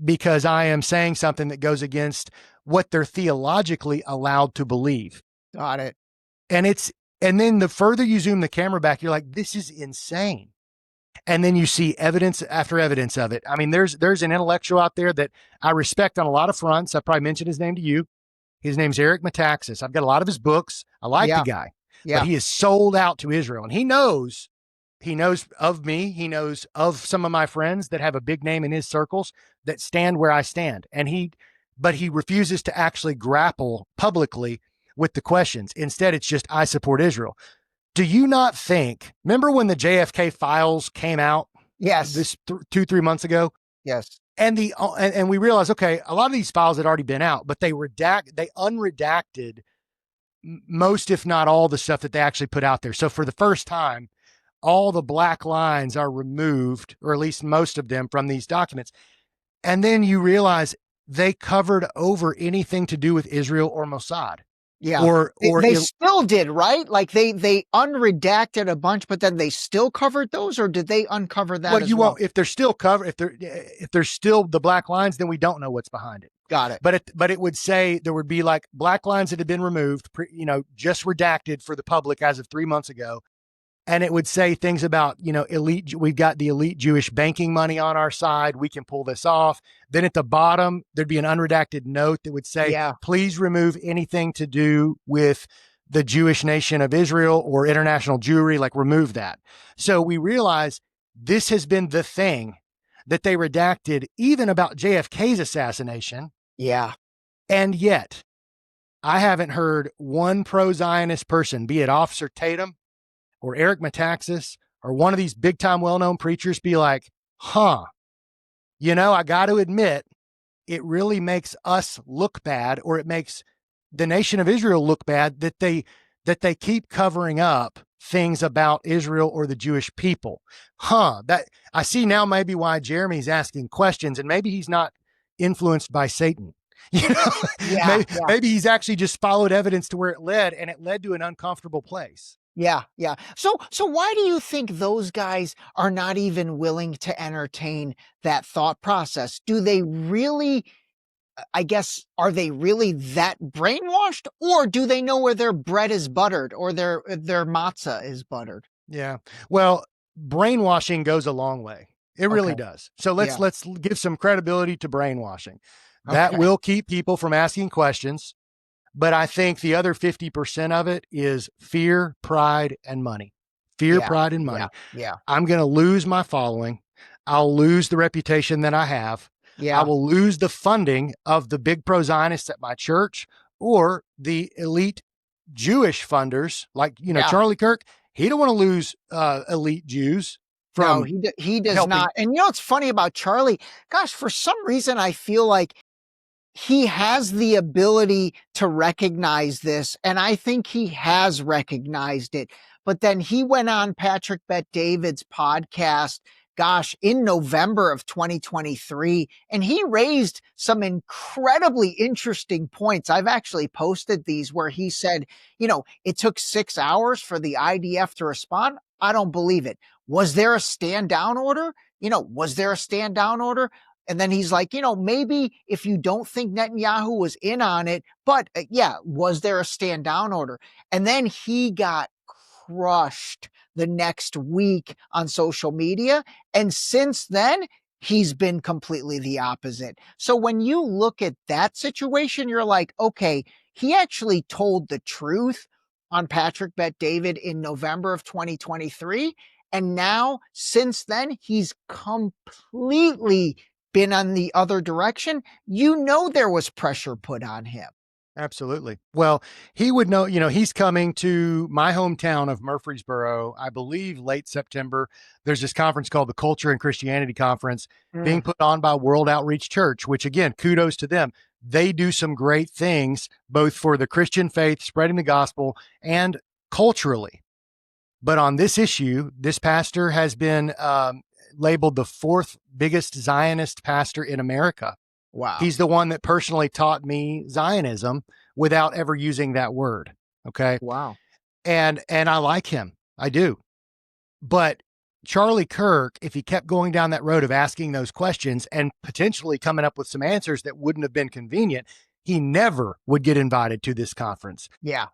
Speaker 5: because I am saying something that goes against what they're theologically allowed to believe.
Speaker 4: Got it.
Speaker 5: And then the further you zoom the camera back, you're like, this is insane. And then you see evidence after evidence of it. I mean, there's an intellectual out there that I respect on a lot of fronts. I probably mentioned his name to you. His name's Eric Metaxas. I've got a lot of his books. I like the guy, but he is sold out to Israel, and he knows of me. He knows of some of my friends that have a big name in his circles that stand where I stand. But he refuses to actually grapple publicly with the questions. Instead, it's just, I support Israel. Do you not think, remember when the JFK files came out?
Speaker 4: Yes.
Speaker 5: This 2-3 months ago?
Speaker 4: Yes.
Speaker 5: And we realized, okay, a lot of these files had already been out, but they unredacted most, if not all, the stuff that they actually put out there. So for the first time, all the black lines are removed, or at least most of them, from these documents. And then you realize they covered over anything to do with Israel or Mossad.
Speaker 4: Yeah. Or they still did, right? Like they unredacted a bunch, but then they still covered those, or did they uncover that?
Speaker 5: Well, won't, if they're still covered, if there's still the black lines, then we don't know what's behind it.
Speaker 4: Got it.
Speaker 5: But it would say there would be like black lines that had been removed, just redacted for the public as of 3 months ago. And it would say things about, elite. We've got the elite Jewish banking money on our side. We can pull this off. Then at the bottom, there'd be an unredacted note that would say, please remove anything to do with the Jewish nation of Israel or international Jewry, like remove that. So we realize this has been the thing that they redacted even about JFK's assassination.
Speaker 4: Yeah.
Speaker 5: And yet I haven't heard one pro-Zionist person, be it Officer Tatum or Eric Metaxas or one of these big time well-known preachers, be like, I got to admit, it really makes us look bad, or it makes the nation of Israel look bad that they keep covering up things about Israel or the Jewish people. That I see now maybe why Jeremy's asking questions, and maybe he's not influenced by Satan. Maybe he's actually just followed evidence to where it led, and it led to an uncomfortable place.
Speaker 4: Yeah. So why do you think those guys are not even willing to entertain that thought process? Do they really, are they really that brainwashed, or do they know where their bread is buttered or their matzah is buttered?
Speaker 5: Yeah. Well, brainwashing goes a long way. It really does. So let's give some credibility to brainwashing. That will keep people from asking questions. But I think the other 50% of it is fear, pride, and money. Fear, pride, and money.
Speaker 4: Yeah.
Speaker 5: I'm going to lose my following. I'll lose the reputation that I have. I will lose the funding of the big pro-Zionists at my church, or the elite Jewish funders like, Charlie Kirk. He don't want to lose elite Jews.
Speaker 4: No, he does not. And what's funny about Charlie? Gosh, for some reason, I feel like he has the ability to recognize this, and I think he has recognized it. But then he went on Patrick Bet-David's podcast, in November of 2023, and he raised some incredibly interesting points. I've actually posted these where he said, it took 6 hours for the IDF to respond. I don't believe it. Was there a stand down order? And then he's like, maybe if you don't think Netanyahu was in on it, but was there a stand down order? And then he got crushed the next week on social media. And since then, he's been completely the opposite. So when you look at that situation, you're like, okay, he actually told the truth on Patrick Bet-David in November of 2023. And now, since then, he's completely been on the other direction. There was pressure put on him.
Speaker 5: Absolutely. Well, he would know, he's coming to my hometown of Murfreesboro, I believe late September. There's this conference called the Culture and Christianity Conference being put on by World Outreach Church, which again, kudos to them. They do some great things, both for the Christian faith, spreading the gospel, and culturally. But on this issue, this pastor has been labeled the 4th biggest Zionist pastor in America.
Speaker 4: Wow.
Speaker 5: He's the one that personally taught me Zionism without ever using that word. Okay.
Speaker 4: Wow.
Speaker 5: And I like him. I do. But Charlie Kirk, if he kept going down that road of asking those questions and potentially coming up with some answers that wouldn't have been convenient, he never would get invited to this conference.
Speaker 4: Yeah.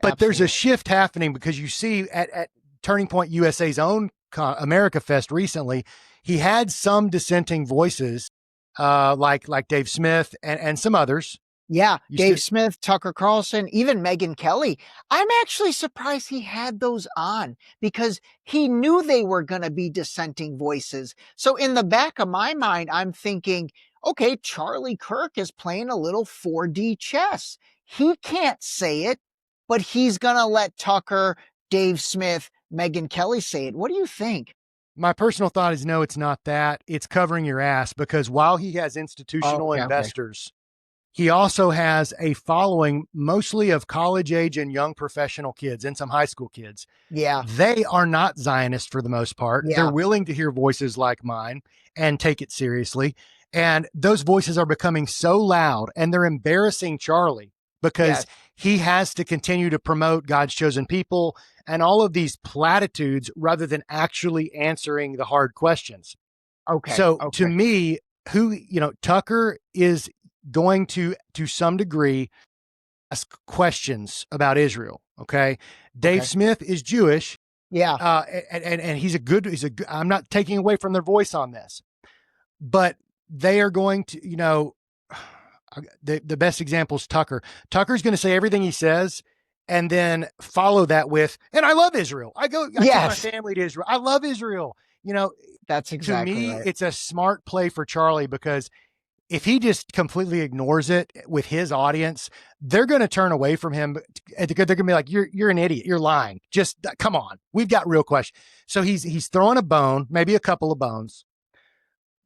Speaker 5: But there's a shift happening, because you see at Turning Point USA's own America Fest recently, he had some dissenting voices, like Dave Smith and some others.
Speaker 4: Yeah, Dave Smith, Tucker Carlson, even Megyn Kelly. I'm actually surprised he had those on, because he knew they were going to be dissenting voices. So in the back of my mind, I'm thinking, okay, Charlie Kirk is playing a little 4D chess. He can't say it, but he's going to let Tucker, Dave Smith, Megyn Kelly say it. What do you think?
Speaker 5: My personal thought is no, it's not that. It's covering your ass, because while he has institutional investors, he also has a following mostly of college age and young professional kids and some high school kids.
Speaker 4: Yeah.
Speaker 5: They are not Zionist for the most part.
Speaker 4: Yeah.
Speaker 5: They're willing to hear voices like mine and take it seriously. And those voices are becoming so loud, and they're embarrassing Charlie because he has to continue to promote God's chosen people and all of these platitudes rather than actually answering the hard questions.
Speaker 4: Okay.
Speaker 5: So to me, Tucker is going to some degree, ask questions about Israel. Okay. Dave Smith is Jewish.
Speaker 4: Yeah.
Speaker 5: And he's a good, I'm not taking away from their voice on this, but they are going to, the best example is Tucker. Tucker's going to say everything he says and then follow that with, and I love Israel. I take my family to Israel. I love Israel.
Speaker 4: That's exactly
Speaker 5: to me,
Speaker 4: right.
Speaker 5: It's a smart play for Charlie, because if he just completely ignores it with his audience, they're going to turn away from him. They're going to be like, you're an idiot. You're lying. Just come on. We've got real questions. So he's throwing a bone, maybe a couple of bones,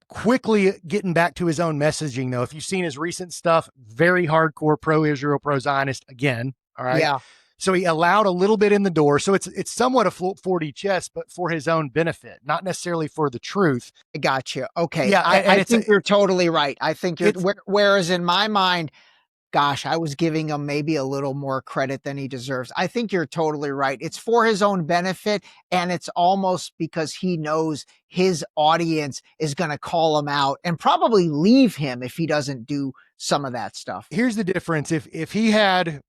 Speaker 5: quickly getting back to his own messaging, though. If you've seen his recent stuff, very hardcore pro-Israel, pro-Zionist again. All right.
Speaker 4: Yeah.
Speaker 5: So he allowed a little bit in the door. So it's somewhat a 4D chess, but for his own benefit, not necessarily for the truth.
Speaker 4: I got you. Okay.
Speaker 5: Yeah.
Speaker 4: I think you're totally right. I think whereas in my mind, gosh, I was giving him maybe a little more credit than he deserves. I think you're totally right. It's for his own benefit. And it's almost because he knows his audience is going to call him out and probably leave him if he doesn't do some of that stuff.
Speaker 5: Here's the difference. If he had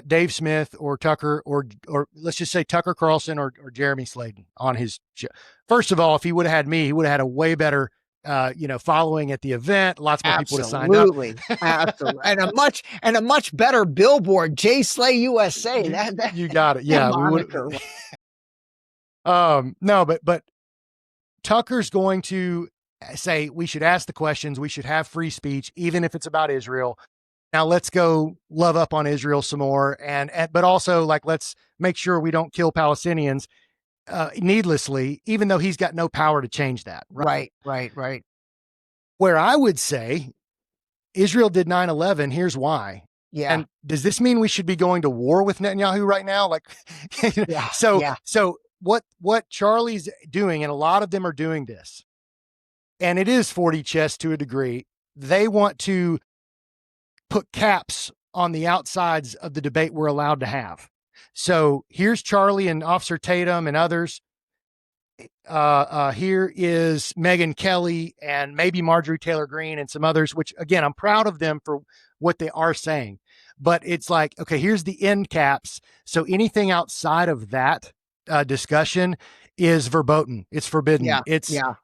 Speaker 5: Dave Smith or Tucker, or let's just say Tucker Carlson or Jeremy Slayden on his show. First of all, if he would have had me, he would have had a way better, following at the event. Lots more people to sign up.
Speaker 4: Absolutely. And a much better billboard, JSlayUSA.
Speaker 5: You got it. Yeah. We would. No, but Tucker's going to say we should ask the questions. We should have free speech, even if it's about Israel. Now let's go love up on Israel some more. But also, like, let's make sure we don't kill Palestinians needlessly, even though he's got no power to change that.
Speaker 4: Right.
Speaker 5: Where I would say Israel did 9/11. Here's why.
Speaker 4: Yeah.
Speaker 5: And does this mean we should be going to war with Netanyahu right now? Like, So what Charlie's doing, and a lot of them are doing this, and it is 4D chess to a degree. They want to put caps on the outsides of the debate we're allowed to have. So here's Charlie and Officer Tatum and others. Here is Megyn Kelly and maybe Marjorie Taylor Greene and some others, which again, I'm proud of them for what they are saying, but it's like, okay, here's the end caps. So anything outside of that discussion is verboten. It's forbidden.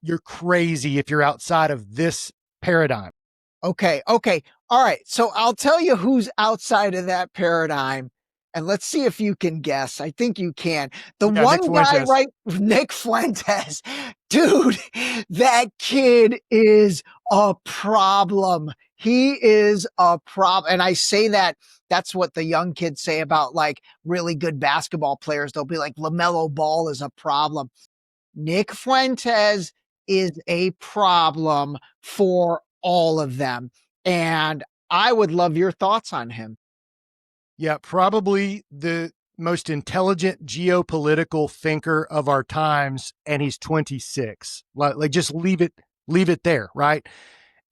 Speaker 5: You're crazy if you're outside of this paradigm.
Speaker 4: Okay. All right. So I'll tell you who's outside of that paradigm, and let's see if you can guess. I think you can. One guy, right? Nick Fuentes. Dude, that kid is a problem. He is a problem. And I say that's what the young kids say about like really good basketball players. They'll be like, LaMelo Ball is a problem. Nick Fuentes is a problem for all of them. And I would love your thoughts on him.
Speaker 5: Yeah, probably the most intelligent geopolitical thinker of our times. And he's 26. Like just leave it there. Right.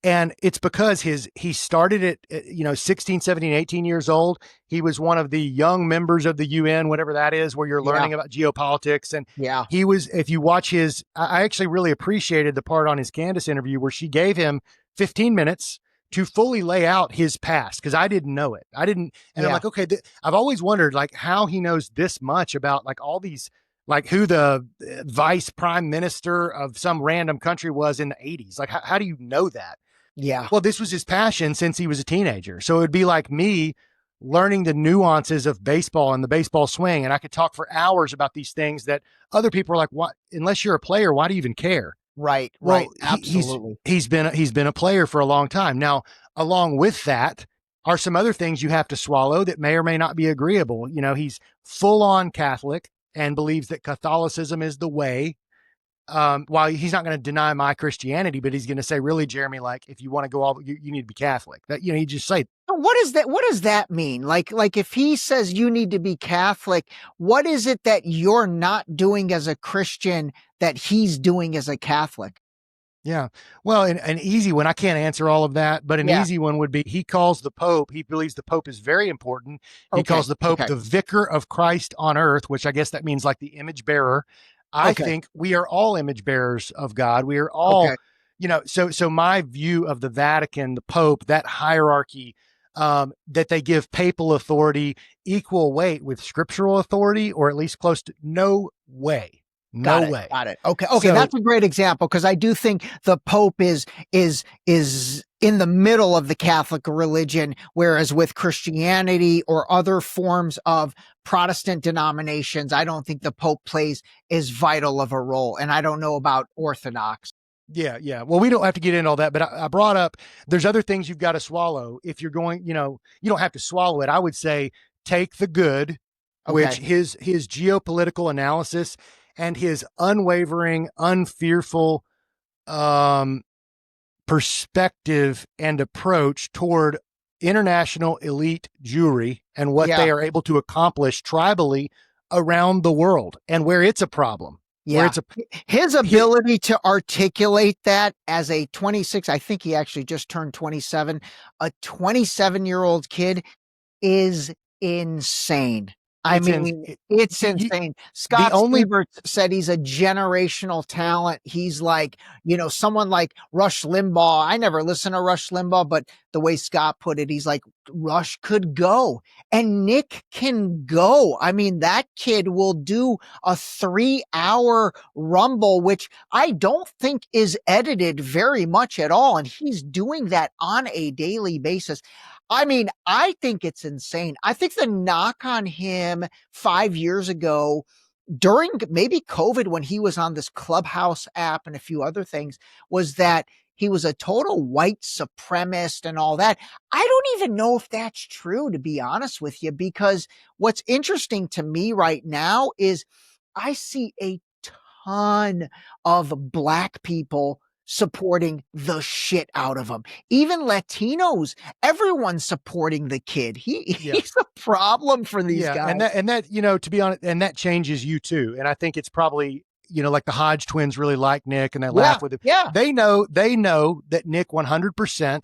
Speaker 5: And it's because he started at 16, 17, 18 years old. He was one of the young members of the UN, whatever that is, where you're learning about geopolitics. And he was, if you watch I actually really appreciated the part on his Candace interview where she gave him 15 minutes to fully lay out his past, because I didn't know it. And I'm like, okay, I've always wondered like how he knows this much about like all these, like who the vice prime minister of some random country was in the 80s. Like, how do you know that?
Speaker 4: Yeah.
Speaker 5: Well, this was his passion since he was a teenager. So it'd be like me learning the nuances of baseball and the baseball swing. And I could talk for hours about these things that other people are like, what, unless you're a player, why do you even care?
Speaker 4: Right. Absolutely.
Speaker 5: He's been a player for a long time. Now, along with that are some other things you have to swallow that may or may not be agreeable. He's full on Catholic and believes that Catholicism is the way. while he's not going to deny my Christianity, but he's going to say, really, Jeremy, like, if you want to go all, you need to be Catholic. That, you know, he just say,
Speaker 4: what is that? What does that mean? Like if he says you need to be Catholic, what is it that you're not doing as a Christian that he's doing as a Catholic?
Speaker 5: Yeah. Well, an easy one, I can't answer all of that, but an easy one would be, he calls the Pope, he believes the Pope is very important. He calls the Pope the vicar of Christ on earth, which I guess that means like the image bearer. I think we are all image bearers of God. We are all, you know, so my view of the Vatican, the Pope, that hierarchy, that they give papal authority equal weight with scriptural authority, or at least close to, no way. No way.
Speaker 4: Got it. Okay. So, that's a great example, because I do think the Pope is in the middle of the Catholic religion, whereas with Christianity or other forms of Protestant denominations, I don't think the Pope plays as vital of a role. And I don't know about Orthodox.
Speaker 5: Yeah. Well, we don't have to get into all that, but I brought up, there's other things you've got to swallow. If you're going, you know, you don't have to swallow it. I would say take the good, which his geopolitical analysis and his unwavering, unfearful perspective and approach toward international elite Jewry and what they are able to accomplish tribally around the world, and where it's a problem.
Speaker 4: Yeah. His ability to articulate that as a 26, I think he actually just turned 27, a 27-year-old kid is insane. It's insane. Scott Siebert said he's a generational talent. He's like, you know, someone like Rush Limbaugh. I never listened to Rush Limbaugh, but the way Scott put it, he's like, Rush could go and Nick can go. I mean, that kid will do a 3-hour rumble, which I don't think is edited very much at all. And he's doing that on a daily basis. I mean, I think it's insane. I think the knock on him 5 years ago, during maybe COVID, when he was on this Clubhouse app and a few other things, was that he was a total white supremacist and all that. I don't even know if that's true, to be honest with you, because what's interesting to me right now is I see a ton of Black people supporting the shit out of him. Even Latinos, everyone's supporting the kid. He's a problem for these guys.
Speaker 5: And that, you know, to be honest, and that changes you too. And I think it's probably, you know, like the Hodge twins really like Nick and they laugh with him.
Speaker 4: Yeah.
Speaker 5: They know that Nick 100%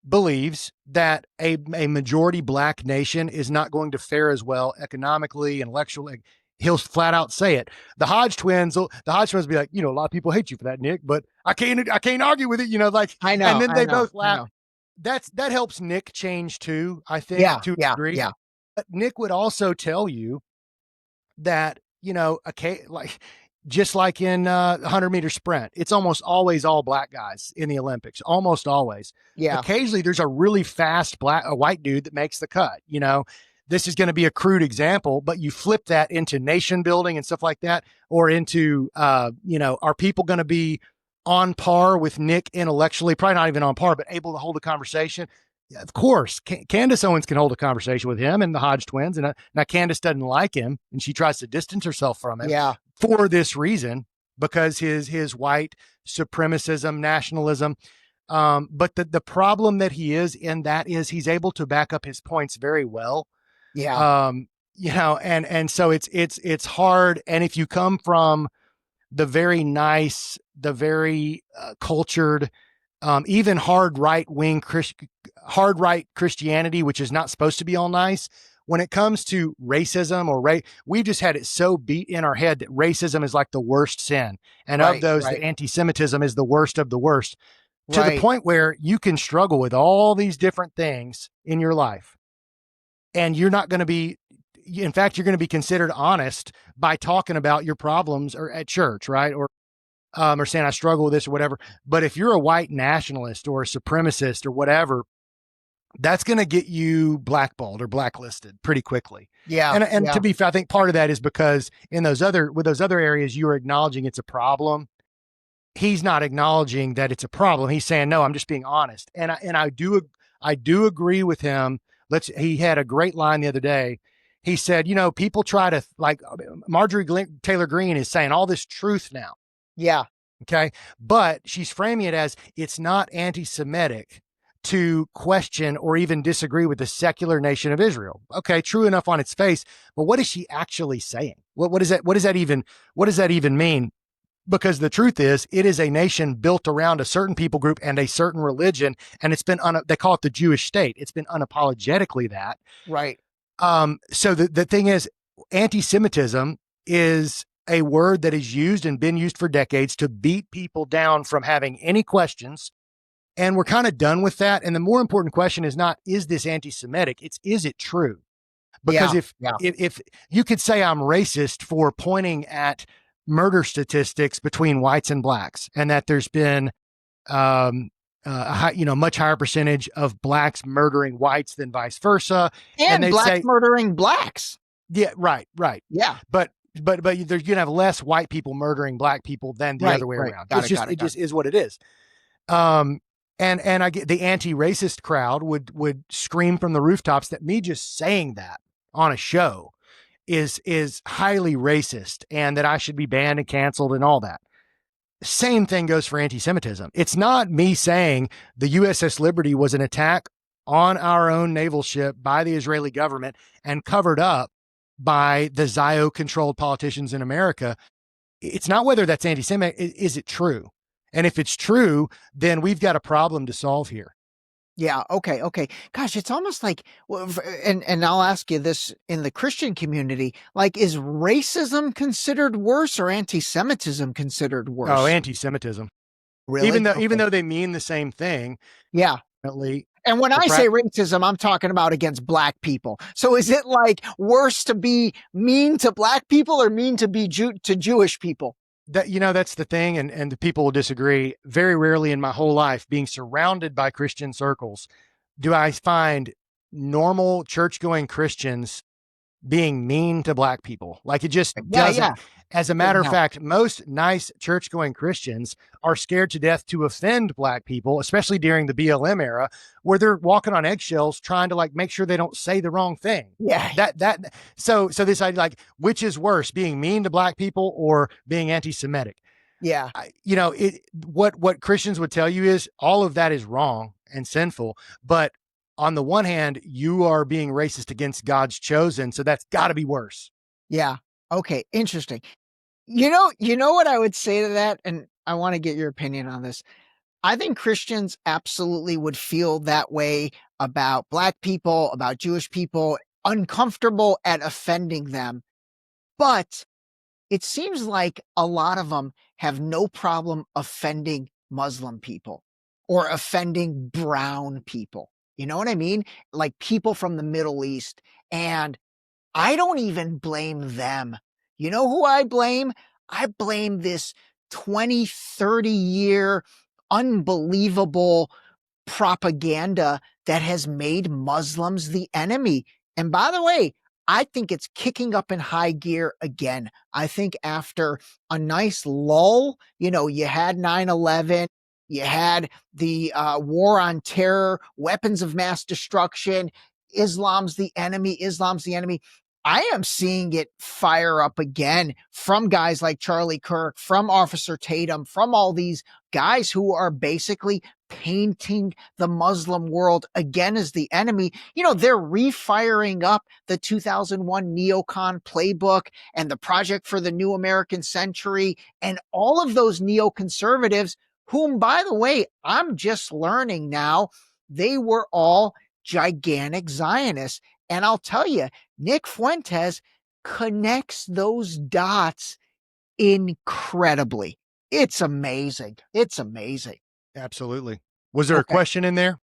Speaker 5: believes that a majority Black nation is not going to fare as well economically, intellectually. He'll flat out say it. The Hodge twins will be like, you know, a lot of people hate you for that, Nick, but I can't argue with it. You know, like,
Speaker 4: I know.
Speaker 5: And then they both laugh. That helps Nick change too, I think, to a degree.
Speaker 4: Yeah.
Speaker 5: But Nick would also tell you that, you know, like just like in 100-meter sprint, it's almost always all Black guys in the Olympics, almost always.
Speaker 4: Yeah.
Speaker 5: Occasionally there's a really fast a white dude that makes the cut, you know. This is going to be a crude example, but you flip that into nation building and stuff like that, or into, you know, are people going to be on par with Nick intellectually? Probably not even on par, but able to hold a conversation. Yeah, of course, Candace Owens can hold a conversation with him and the Hodge twins. And now Candace doesn't like him and she tries to distance herself from him for this reason, because his white supremacism, nationalism. But the problem that he is in that is he's able to back up his points very well.
Speaker 4: Yeah.
Speaker 5: You know, and so it's hard. And if you come from the very nice, the very cultured, even hard right Christianity, which is not supposed to be all nice, when it comes to racism or we've just had it so beat in our head that racism is like the worst sin. And of those, the anti-Semitism is the worst of the worst, to the point where you can struggle with all these different things in your life. And you're not going to be, in fact, you're going to be considered honest by talking about your problems or at church, right? Or saying I struggle with this or whatever. But if you're a white nationalist or a supremacist or whatever, that's going to get you blackballed or blacklisted pretty quickly.
Speaker 4: Yeah.
Speaker 5: And to be fair, I think part of that is because with those other areas, you are acknowledging it's a problem. He's not acknowledging that it's a problem. He's saying, no, I'm just being honest. And I do agree with him. He had a great line the other day. He said, you know, people try to, like, Marjorie Taylor Greene is saying all this truth now.
Speaker 4: Yeah.
Speaker 5: Okay. But she's framing it as it's not anti-Semitic to question or even disagree with the secular nation of Israel. Okay, true enough on its face, but what is she actually saying? What does that even mean? Because the truth is, it is a nation built around a certain people group and a certain religion, and it's been they call it the Jewish state. It's been unapologetically that.
Speaker 4: Right.
Speaker 5: So the thing is, anti-Semitism is a word that is used and been used for decades to beat people down from having any questions. And we're kind of done with that. And the more important question is not, is this anti-Semitic? It's, is it true? Because if you could say I'm racist for pointing at murder statistics between whites and blacks, and that there's been much higher percentage of blacks murdering whites than vice versa,
Speaker 4: and blacks murdering blacks.
Speaker 5: Yeah, right.
Speaker 4: Yeah,
Speaker 5: but you're gonna have less white people murdering black people than the other way around. It just is what it is. And I get the anti-racist crowd would scream from the rooftops that me just saying that on a show is highly racist and that I should be banned and canceled and all that. Same thing goes for anti-Semitism. It's not me saying the USS Liberty was an attack on our own naval ship by the Israeli government and covered up by the Zio-controlled politicians in America. It's not whether that's anti-Semitic. Is it true? And if it's true, then we've got a problem to solve here.
Speaker 4: Yeah. Okay. Gosh, it's almost like, and I'll ask you this in the Christian community, like, is racism considered worse or anti-Semitism considered worse?
Speaker 5: Oh, anti-Semitism.
Speaker 4: Really?
Speaker 5: Even though they mean the same thing.
Speaker 4: Yeah. And when I say racism, I'm talking about against black people. So is it like worse to be mean to black people or mean to be to Jewish people?
Speaker 5: That's the thing, and the people will disagree. Very rarely in my whole life, being surrounded by Christian circles, do I find normal church-going Christians being mean to black people. Like, it just doesn't. Yeah. As a matter of fact, most nice church-going Christians are scared to death to offend black people, especially during the BLM era, where they're walking on eggshells trying to make sure they don't say the wrong thing.
Speaker 4: Yeah.
Speaker 5: So this idea, which is worse, being mean to black people or being anti-Semitic?
Speaker 4: Yeah.
Speaker 5: What Christians would tell you is all of that is wrong and sinful, but on the one hand, you are being racist against God's chosen, so that's got to be worse.
Speaker 4: Yeah. Okay. Interesting. You know what I would say to that? And I want to get your opinion on this. I think Christians absolutely would feel that way about black people, about Jewish people, uncomfortable at offending them. But it seems like a lot of them have no problem offending Muslim people or offending brown people. You know what I mean? Like people from the Middle East. And I don't even blame them. You know who I blame? I blame this 20, 30 year unbelievable propaganda that has made Muslims the enemy. And by the way, I think it's kicking up in high gear again. I think after a nice lull, you had 9/11, you had the war on terror, weapons of mass destruction, Islam's the enemy. I am seeing it fire up again from guys like Charlie Kirk, from Officer Tatum, from all these guys who are basically painting the Muslim world again as the enemy. They're refiring up the 2001 neocon playbook and the Project for the New American Century and all of those neoconservatives whom, by the way, I'm just learning now, they were all gigantic Zionists. And I'll tell you, Nick Fuentes connects those dots incredibly. It's amazing.
Speaker 5: Absolutely. Was there a question in there?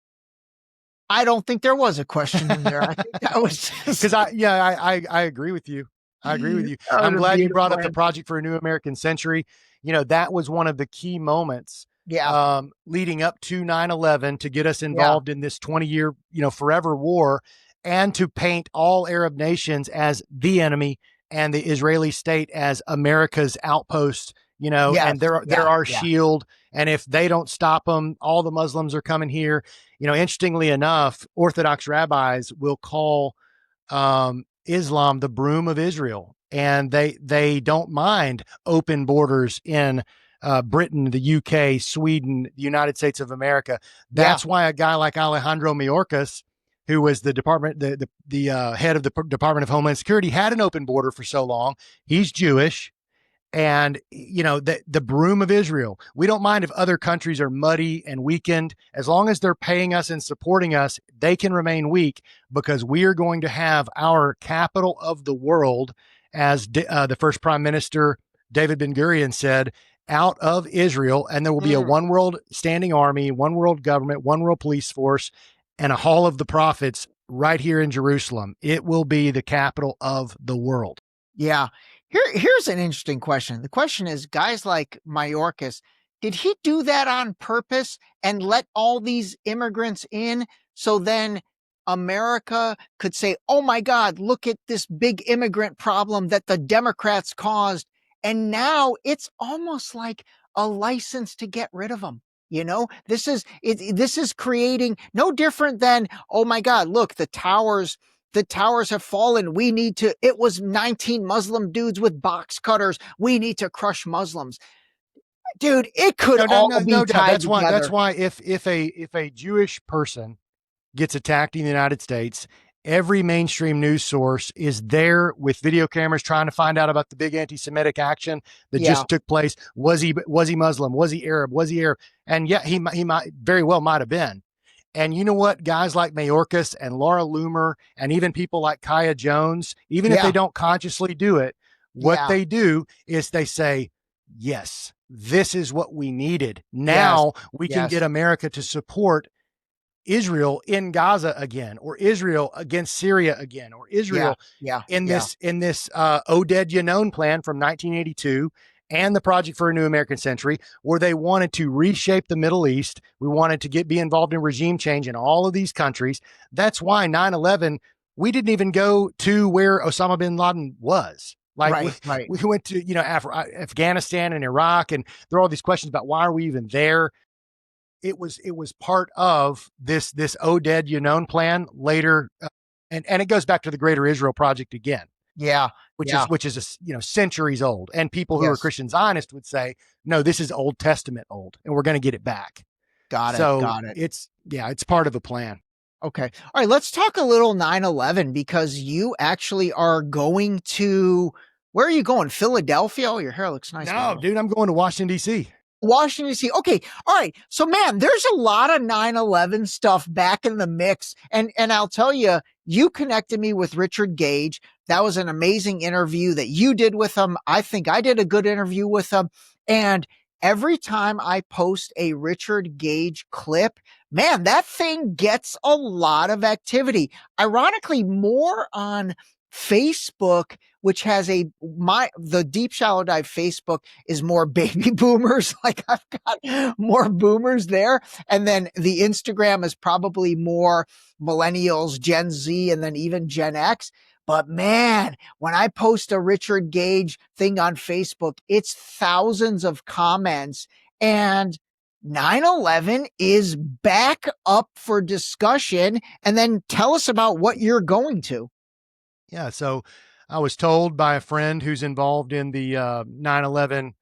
Speaker 4: I don't think there was a question in there. I think that was
Speaker 5: because I agree with you. I'm glad you brought up the Project for a New American Century. That was one of the key moments leading up to 9/11 to get us involved in this 20-year, forever war, and to paint all Arab nations as the enemy and the Israeli state as America's outpost, and they're our shield. And if they don't stop them, all the Muslims are coming here. Interestingly enough, Orthodox rabbis will call Islam the broom of Israel, and they don't mind open borders in Britain, the UK, Sweden, the United States of America. That's why a guy like Alejandro Mayorkas, who was the head of the Department of Homeland Security, had an open border for so long. He's Jewish. And, the broom of Israel, we don't mind if other countries are muddy and weakened. As long as they're paying us and supporting us, they can remain weak, because we are going to have our capital of the world, as the first prime minister, David Ben-Gurion, said, out of Israel. And there will be a one world standing army, one world government, one world police force, and a hall of the prophets right here in Jerusalem. It will be the capital of the world.
Speaker 4: Yeah. Here's an interesting question. The question is, guys like Mayorkas, did he do that on purpose and let all these immigrants in so then America could say, oh my God, look at this big immigrant problem that the Democrats caused. And now it's almost like a license to get rid of them. This is creating no different than, oh my God, look, the towers have fallen. It was 19 Muslim dudes with box cutters. We need to crush Muslims. Dude, it could be tied together.
Speaker 5: That's why if a Jewish person gets attacked in the United States, every mainstream news source is there with video cameras trying to find out about the big anti-Semitic action that just took place. Was he Muslim? Was he Arab? And he might very well might have been. And you know what? Guys like Mayorkas and Laura Loomer and even people like Kaya Jones, even if they don't consciously do it, what they do is they say, yes, this is what we needed. Now we can get America to support Israel in Gaza again, or Israel against Syria again, or Israel in this Oded Yanon plan from 1982. And the Project for a New American Century, where they wanted to reshape the Middle East. We wanted to be involved in regime change in all of these countries. That's why 9/11, we didn't even go to where Osama bin Laden was. We went to, Afghanistan and Iraq, and there are all these questions about why are we even there? It was part of this Oded Yanon plan later. And it goes back to the Greater Israel Project again.
Speaker 4: Yeah.
Speaker 5: Which is centuries old. And people who are Christian Zionists would say, no, this is Old Testament old, and we're going to get it back.
Speaker 4: Got it.
Speaker 5: It's part of a plan.
Speaker 4: Okay. All right. Let's talk a little 9/11, because you actually are going to, where are you going? Philadelphia? Oh, your hair looks nice.
Speaker 5: No, dude, I'm going to Washington, D.C.
Speaker 4: Washington, D.C. Okay. All right. So, man, there's a lot of 9/11 stuff back in the mix. And I'll tell you, you connected me with Richard Gage. That was an amazing interview that you did with him. I think I did a good interview with him. And every time I post a Richard Gage clip, man, that thing gets a lot of activity. Ironically, more on Facebook, which has the Deep Shallow Dive Facebook is more baby boomers. Like, I've got more boomers there. And then the Instagram is probably more millennials, Gen Z, and then even Gen X. But man, when I post a Richard Gage thing on Facebook, it's thousands of comments, and 9/11 is back up for discussion. And then tell us about what you're going to.
Speaker 5: Yeah. So I was told by a friend who's involved in the 9/11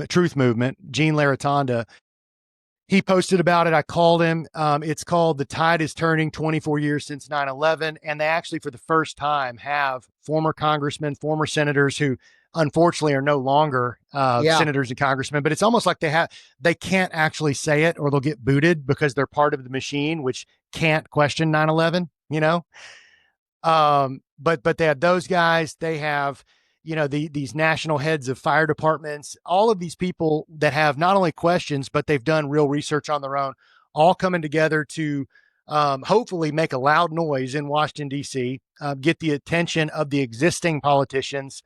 Speaker 5: truth movement, Gene Laratonda. He posted about it. I called him. It's called The Tide is Turning, 24 years since 9/11. And they actually, for the first time, have former congressmen, former senators who unfortunately are no longer senators and congressmen. But it's almost like they can't actually say it, or they'll get booted because they're part of the machine, which can't question 9/11, But they have those guys. They have, these national heads of fire departments, all of these people that have not only questions, but they've done real research on their own, all coming together to hopefully make a loud noise in Washington, D.C., get the attention of the existing politicians.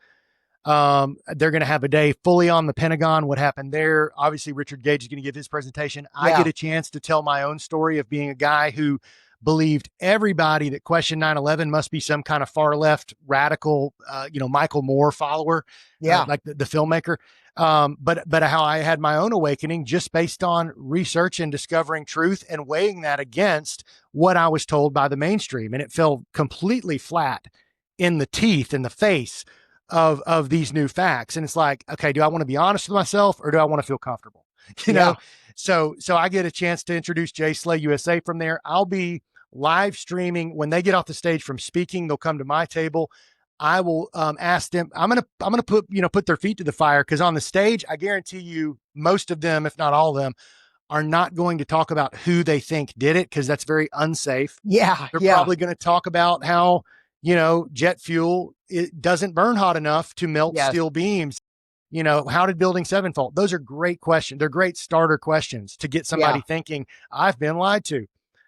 Speaker 5: They're going to have a day fully on the Pentagon, what happened there. Obviously, Richard Gage is going to give his presentation. I get a chance to tell my own story of being a guy who believed everybody that questioned 9/11 must be some kind of far left radical, Michael Moore follower, like the filmmaker. But how I had my own awakening just based on research and discovering truth and weighing that against what I was told by the mainstream. And it fell completely flat in the face of these new facts. And it's like, okay, do I want to be honest with myself or do I want to feel comfortable? You know? So I get a chance to introduce JSlayUSA from there. I'll be live streaming when they get off the stage from speaking. They'll come to my table. I will ask them. I'm gonna put their feet to the fire, because on the stage, I guarantee you, most of them, if not all of them, are not going to talk about who they think did it, because that's very unsafe.
Speaker 4: Yeah,
Speaker 5: They're probably going to talk about how jet fuel, it doesn't burn hot enough to melt steel beams. How did Building 7 fall? Those are great questions. They're great starter questions to get somebody thinking, I've been lied to.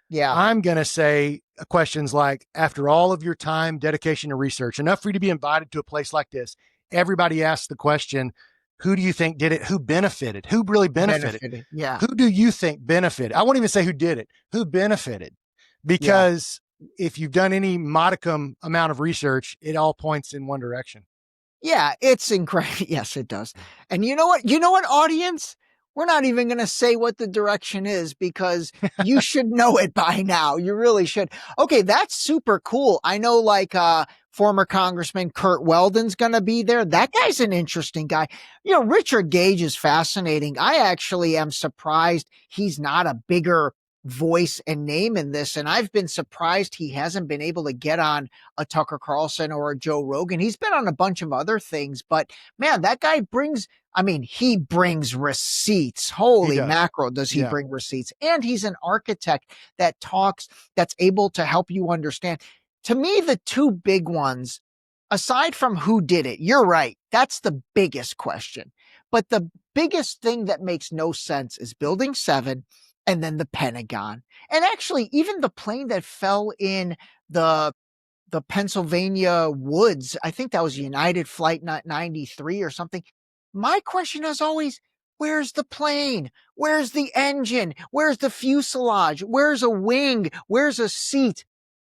Speaker 4: Yeah.
Speaker 5: I'm going to say questions like, after all of your time, dedication, and research, enough for you to be invited to a place like this, everybody asks the question, who do you think did it? Who benefited? Who really benefited?
Speaker 4: Yeah.
Speaker 5: Who do you think benefited? I won't even say who did it. Who benefited? Because if you've done any modicum amount of research, it all points in one direction.
Speaker 4: Yeah, it's incredible. Yes, it does. And you know what, audience? We're not even going to say what the direction is, because you should know it by now. You really should. Okay, that's super cool. I know, like, former Congressman Kurt Weldon's going to be there. That guy's an interesting guy. Richard Gage is fascinating. I actually am surprised he's not a bigger voice and name in this. And I've been surprised he hasn't been able to get on a Tucker Carlson or a Joe Rogan. He's been on a bunch of other things, but man, that guy he brings receipts. Holy mackerel, does he bring receipts. And he's an architect that's able to help you understand. To me, the two big ones, aside from who did it, you're right, that's the biggest question. But the biggest thing that makes no sense is Building 7 and then the Pentagon. And actually, even the plane that fell in the Pennsylvania woods, I think that was United Flight 93 or something. My question is always, where's the plane? Where's the engine? Where's the fuselage? Where's a wing? Where's a seat?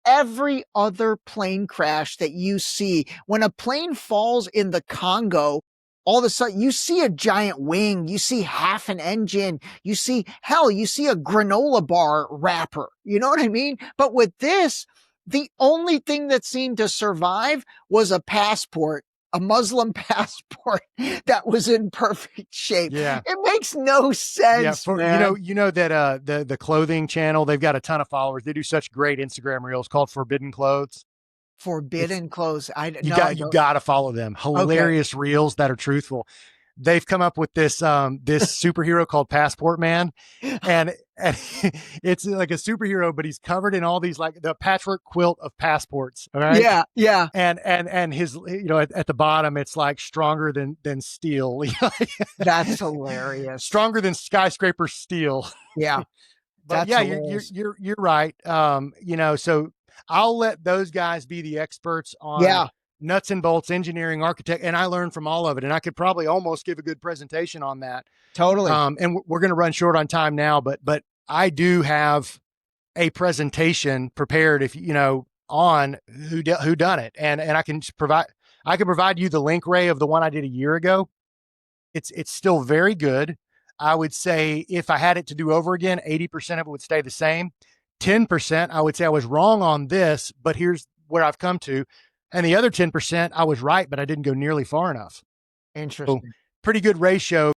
Speaker 4: Every other plane crash that you see, when a plane falls in the Congo, all of a sudden you see a giant wing, you see half an engine, you see a granola bar wrapper. You know what I mean? But with this, the only thing that seemed to survive was a passport, a Muslim passport that was in perfect shape.
Speaker 5: Yeah.
Speaker 4: It makes no sense. Man.
Speaker 5: That the clothing channel, they've got a ton of followers. They do such great Instagram reels called Forbidden Clothes.
Speaker 4: Forbidden Clothes. You
Speaker 5: got to follow them. Hilarious reels that are truthful. They've come up with this superhero called Passport Man, and it's like a superhero, but he's covered in all these, like, the patchwork quilt of passports. All right.
Speaker 4: Yeah.
Speaker 5: And his, at the bottom, it's like stronger than steel.
Speaker 4: That's hilarious.
Speaker 5: Stronger than skyscraper steel.
Speaker 4: Yeah.
Speaker 5: But you're right. So I'll let those guys be the experts on nuts and bolts, engineering, architect, and I learned from all of it. And I could probably almost give a good presentation on that.
Speaker 4: Totally.
Speaker 5: And we're going to run short on time now, but I do have a presentation prepared, on who done it, and I can provide you the link, Ray, of the one I did a year ago. It's still very good. I would say if I had it to do over again, 80% of it would stay the same. 10%, I would say I was wrong on this, but here's where I've come to. And the other 10%, I was right, but I didn't go nearly far enough.
Speaker 4: Interesting.
Speaker 5: So, pretty good ratio.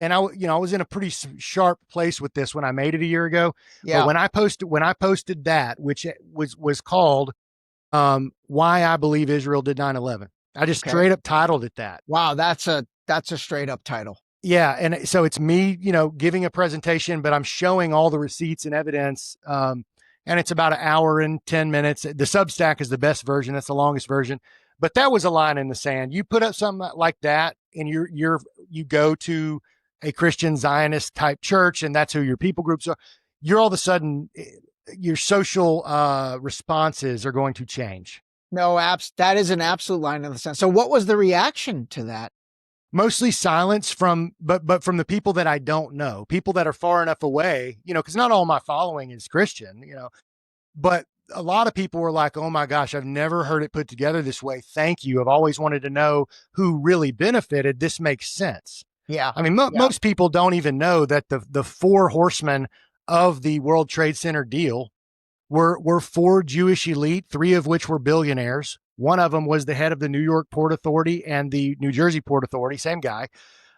Speaker 5: And I was in a pretty sharp place with this when I made it a year ago. Yeah. But when I posted that, which was called "Why I Believe Israel Did 9/11," I just straight up titled it that.
Speaker 4: Wow, that's a straight up title.
Speaker 5: Yeah, and so it's me, giving a presentation, but I'm showing all the receipts and evidence. And it's about an hour and 10 minutes. The Substack is the best version. That's the longest version. But that was a line in the sand. You put up something like that, and you go to a Christian Zionist type church, and that's who your people groups are. You're all of a sudden, your social responses are going to change.
Speaker 4: No, that is an absolute line in the sand. So what was the reaction to that?
Speaker 5: Mostly silence but from the people that I don't know, people that are far enough away, because not all my following is Christian, but a lot of people were like, oh my gosh, I've never heard it put together this way. Thank you. I've always wanted to know who really benefited. This makes sense.
Speaker 4: Yeah.
Speaker 5: I mean, most people don't even know that the four horsemen of the World Trade Center deal were four Jewish elite, three of which were billionaires, One of them was the head of the New York Port Authority and the New Jersey Port Authority, same guy.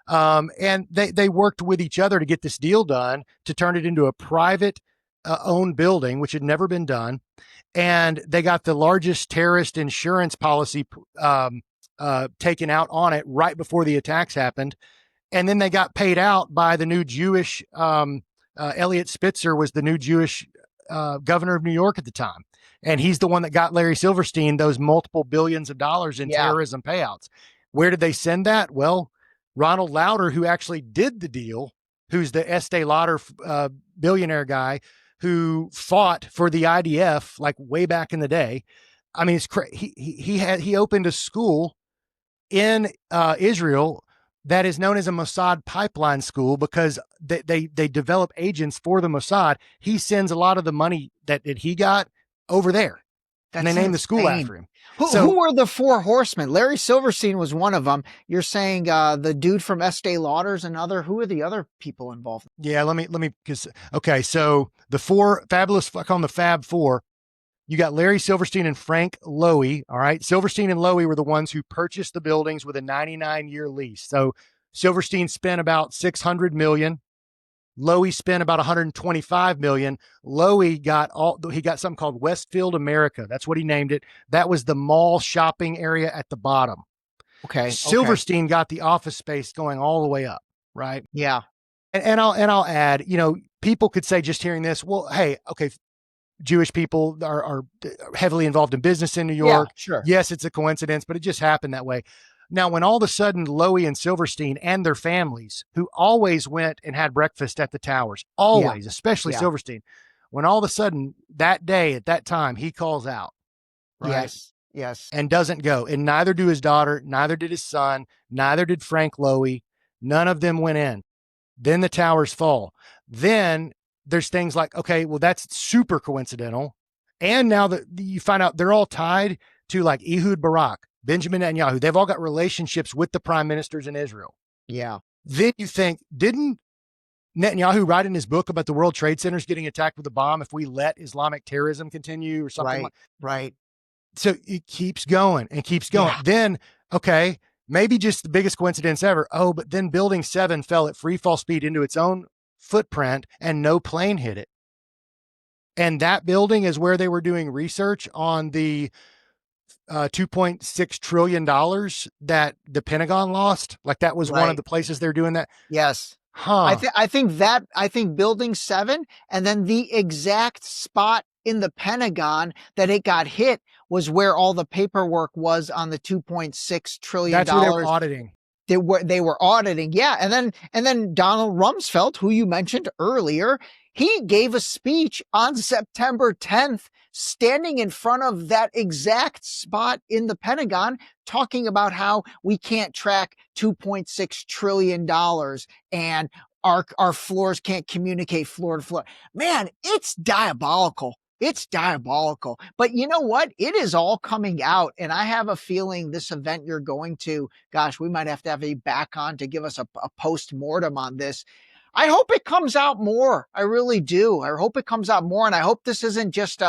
Speaker 5: And they worked with each other to get this deal done, to turn it into a private owned building, which had never been done. And they got the largest terrorist insurance policy taken out on it right before the attacks happened. And then they got paid out by the new Jewish, Elliot Spitzer was the new Jewish governor of New York at the time. And he's the one that got Larry Silverstein those multiple billions of dollars in terrorism payouts. Where did they send that? Well, Ronald Lauder, who actually did the deal, who's the Estee Lauder billionaire guy who fought for the IDF like way back in the day. I mean, it's he opened a school in Israel that is known as a Mossad pipeline school because they develop agents for the Mossad. He sends a lot of the money that he got over there. And they named the school after him.
Speaker 4: Who were the four horsemen? Larry Silverstein was one of them. You're saying the dude from Estee Lauder's another. Who are the other people involved?
Speaker 5: Yeah, let me because okay, so the four fabulous, I call them the Fab Four. You got Larry Silverstein and Frank Lowy. All right, Silverstein and Lowy were the ones who purchased the buildings with a 99-year lease. So Silverstein spent about $600 million. Lowy spent about $125 million. Lowy got something called Westfield America. That's what he named it. That was the mall shopping area at the bottom.
Speaker 4: Okay.
Speaker 5: Silverstein got the office space going all the way up, right?
Speaker 4: Yeah.
Speaker 5: And I'll add, people could say, just hearing this, well, hey, okay, Jewish people are heavily involved in business in New York.
Speaker 4: Yeah, sure.
Speaker 5: Yes, it's a coincidence, but it just happened that way. Now, when all of a sudden Lowy and Silverstein and their families, who always went and had breakfast at the towers, always, especially Silverstein, when all of a sudden that day at that time, he calls out, right?
Speaker 4: Yes.
Speaker 5: And doesn't go. And neither do his daughter, neither did his son, neither did Frank Lowy. None of them went in. Then the towers fall. Then there's things like, okay, well, that's super coincidental. And now that you find out they're all tied to like Ehud Barak, Benjamin Netanyahu, they've all got relationships with the prime ministers in Israel.
Speaker 4: Yeah.
Speaker 5: Then you think, didn't Netanyahu write in his book about the World Trade Centers getting attacked with a bomb if we let Islamic terrorism continue or something?
Speaker 4: Right.
Speaker 5: So it keeps going and keeps going. Yeah. Then, okay, maybe just the biggest coincidence ever. Oh, but then Building 7 fell at free fall speed into its own footprint and no plane hit it. And that building is where they were doing research on the $2.6 trillion that the Pentagon lost. Like that was one of the places they're doing that.
Speaker 4: Yes.
Speaker 5: Huh.
Speaker 4: I think Building 7 and then the exact spot in the Pentagon that it got hit was where all the paperwork was on the $2.6 trillion.
Speaker 5: That's what they were auditing.
Speaker 4: They were auditing. Yeah. And then Donald Rumsfeld, who you mentioned earlier, he gave a speech on September 10th, standing in front of that exact spot in the Pentagon, talking about how we can't track $2.6 trillion and our floors can't communicate floor to floor. Man, it's diabolical. It's diabolical. But you know what? It is all coming out. And I have a feeling this event you're going to, gosh, we might have to have you back on to give us a post-mortem on this. I hope it comes out more. I really do. I hope it comes out more. And I hope this isn't just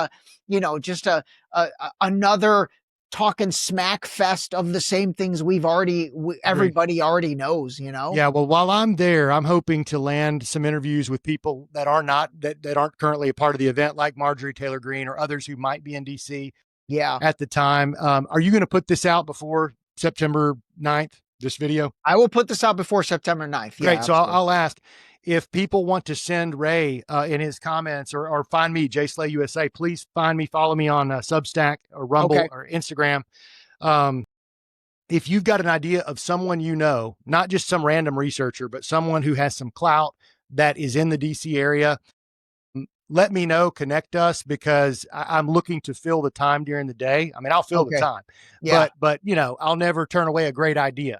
Speaker 4: another talking smack fest of the same things everybody already knows,
Speaker 5: Yeah. Well, while I'm there, I'm hoping to land some interviews with people that aren't currently a part of the event, like Marjorie Taylor Greene or others who might be in DC at the time. Are you going to put this out before September 9th, this video?
Speaker 4: I will put this out before September 9th.
Speaker 5: Great. So I'll ask if people want to send Ray in his comments or find me, JSlayUSA, please find me, follow me on Substack or Rumble or Instagram. If you've got an idea of someone not just some random researcher, but someone who has some clout that is in the DC area, let me know, connect us, because I'm looking to fill the time during the day. I mean, I'll fill the time, but I'll never turn away a great idea.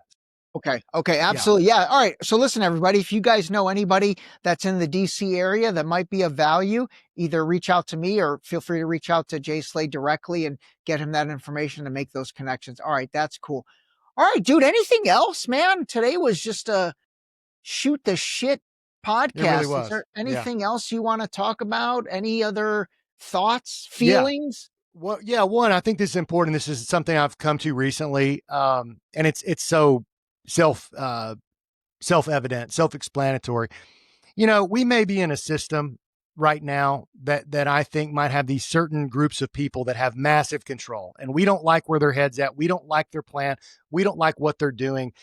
Speaker 4: Okay. Absolutely. Yeah. All right. So listen, everybody, if you guys know anybody that's in the DC area that might be of value, either reach out to me or feel free to reach out to JSlay directly and get him that information to make those connections. All right. That's cool. All right, dude. Anything else, man? Today was just a shoot the shit podcast.
Speaker 5: It really was.
Speaker 4: Is there anything else you want to talk about? Any other thoughts, feelings?
Speaker 5: Well, yeah, one, I think this is important. This is something I've come to recently. And it's so self-evident, self-explanatory. We may be in a system right now that I think might have these certain groups of people that have massive control, and we don't like where their head's at. We don't like their plan. We don't like what they're doing.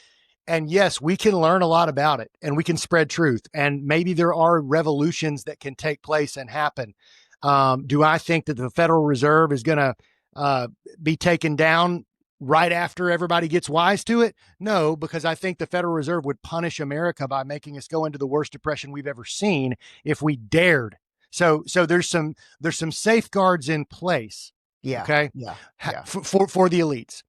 Speaker 5: And yes, we can learn a lot about it, and we can spread truth. And maybe there are revolutions that can take place and happen. Do I think that the Federal Reserve is going to be taken down right after everybody gets wise to it? No, because I think the Federal Reserve would punish America by making us go into the worst depression we've ever seen if we dared. So there's some safeguards in place.
Speaker 4: Yeah.
Speaker 5: Okay.
Speaker 4: Yeah.
Speaker 5: For the elites.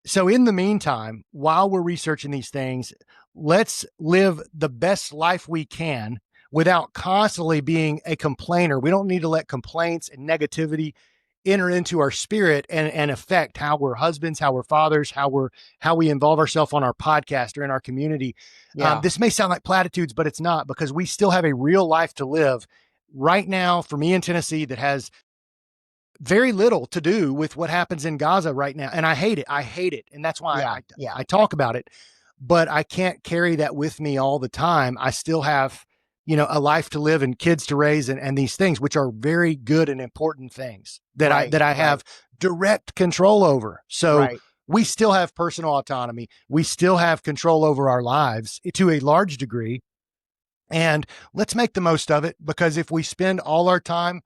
Speaker 5: So in the meantime, while we're researching these things, let's live the best life we can without constantly being a complainer. We don't need to let complaints and negativity enter into our spirit and affect how we're husbands, how we're fathers, how we involve ourselves on our podcast or in our community.
Speaker 4: Yeah.
Speaker 5: This may sound like platitudes, but it's not, because we still have a real life to live right now for me in Tennessee that has very little to do with what happens in Gaza right now. And I hate it. And that's why I talk about it, but I can't carry that with me all the time. I still have, a life to live and kids to raise and these things, which are very good and important things that I have direct control over. So we still have personal autonomy. We still have control over our lives to a large degree. And let's make the most of it, because if we spend all our time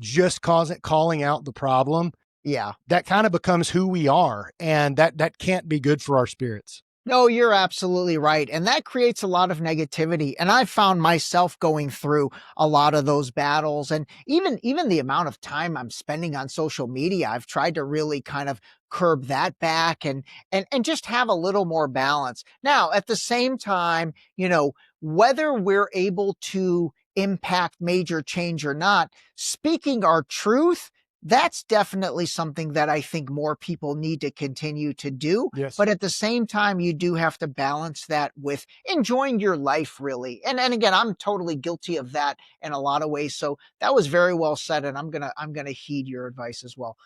Speaker 5: just calling out the problem, that kind of becomes who we are. And that can't be good for our spirits.
Speaker 4: No, you're absolutely right. And that creates a lot of negativity. And I've found myself going through a lot of those battles. And even the amount of time I'm spending on social media, I've tried to really kind of curb that back and just have a little more balance. Now, at the same time, whether we're able to impact major change or not, speaking our truth, that's definitely something that I think more people need to continue to do.
Speaker 5: Yes.
Speaker 4: But at the same time, you do have to balance that with enjoying your life, really. And again, I'm totally guilty of that in a lot of ways. So that was very well said, and I'm gonna heed your advice as well.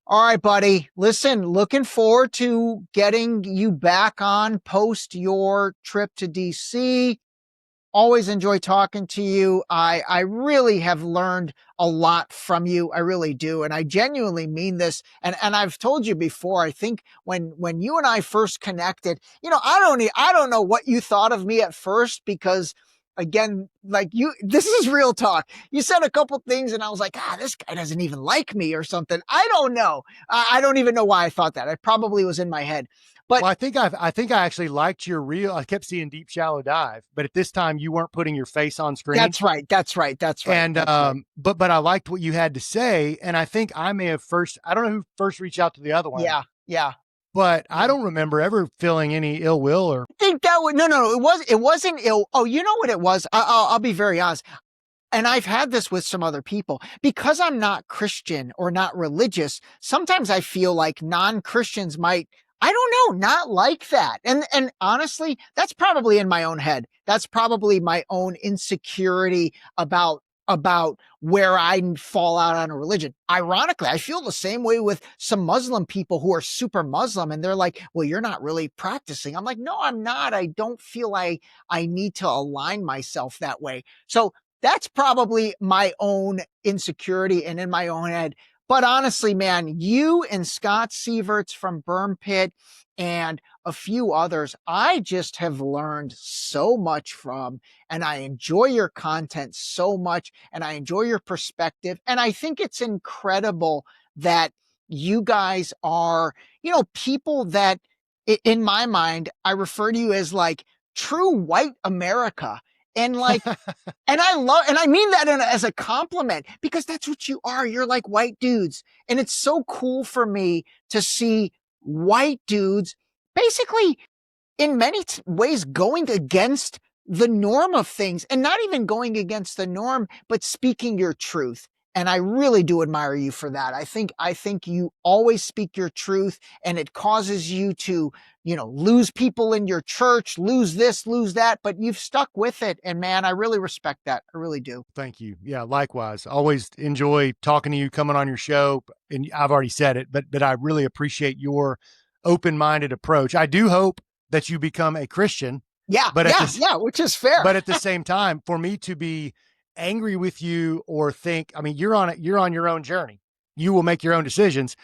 Speaker 4: All right, buddy. Listen, looking forward to getting you back on post your trip to DC. Always enjoy talking to you. I really have learned a lot from you. I really do. And I genuinely mean this. And I've told you before, I think when you and I first connected, I don't know what you thought of me at first, because again, this is real talk. You said a couple things and I was like, this guy doesn't even like me or something. I don't know. I don't even know why I thought that. It probably was in my head. But
Speaker 5: well, I think I actually liked your I kept seeing Deep Shallow Dive, but at this time you weren't putting your face on screen.
Speaker 4: That's right.
Speaker 5: And, but I liked what you had to say. And I think I may have I don't know who first reached out to the other one.
Speaker 4: Yeah.
Speaker 5: But I don't remember ever feeling any ill will or.
Speaker 4: I think that would, no, it wasn't ill. Oh, you know what it was? I'll be very honest. And I've had this with some other people, because I'm not Christian or not religious. Sometimes I feel like non-Christians might, I don't know, not like that. And honestly, that's probably in my own head. That's probably my own insecurity about where I fall out on a religion. Ironically, I feel the same way with some Muslim people who are super Muslim, and they're like, well, you're not really practicing. I'm like, no, I'm not. I don't feel I need to align myself that way. So that's probably my own insecurity and in my own head. But honestly, man, you and Scott Sieverts from Burn Pit and a few others, I just have learned so much from, and I enjoy your content so much, and I enjoy your perspective. And I think it's incredible that you guys are, people that, in my mind, I refer to you as like true white America. And like, and I mean that as a compliment, because that's what you are. You're like white dudes. And it's so cool for me to see white dudes basically in many ways going against the norm of things, and not even going against the norm, but speaking your truth. And I really do admire you for that. I think you always speak your truth, and it causes you to, lose people in your church, lose this, lose that, but you've stuck with it. And man, I really respect that. I really do.
Speaker 5: Thank you. Yeah, likewise. Always enjoy talking to you, coming on your show. And I've already said it, but I really appreciate your open-minded approach. I do hope that you become a Christian.
Speaker 4: Yeah, which is fair.
Speaker 5: But at the same time, for me to be angry with you or think, I mean, you're on your own journey. You will make your own decisions.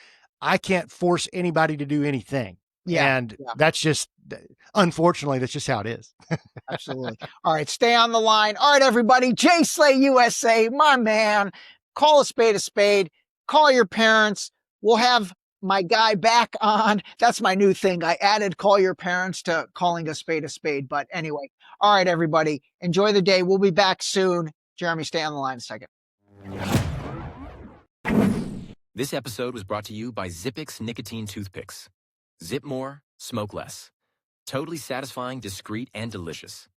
Speaker 5: I can't force anybody to do anything.
Speaker 4: Yeah.
Speaker 5: And that's just, unfortunately, that's just how it is.
Speaker 4: Absolutely. All right. Stay on the line. All right, everybody. JSlayUSA, my man, call a spade, call your parents. We'll have my guy back on. That's my new thing. I added call your parents to calling a spade. But anyway, all right, everybody, enjoy the day. We'll be back soon. Jeremy, stay on the line a second.
Speaker 3: This episode was brought to you by Zippix nicotine toothpicks. Zip more, smoke less. Totally satisfying, discreet, and delicious.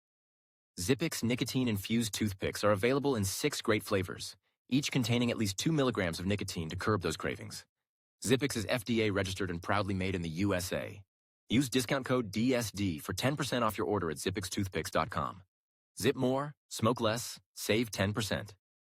Speaker 3: Zippix nicotine-infused toothpicks are available in 6 great flavors, each containing at least 2 milligrams of nicotine to curb those cravings. Zippix is FDA registered and proudly made in the USA. Use discount code DSD for 10% off your order at zippixtoothpicks.com. Zip more, smoke less, save 10%.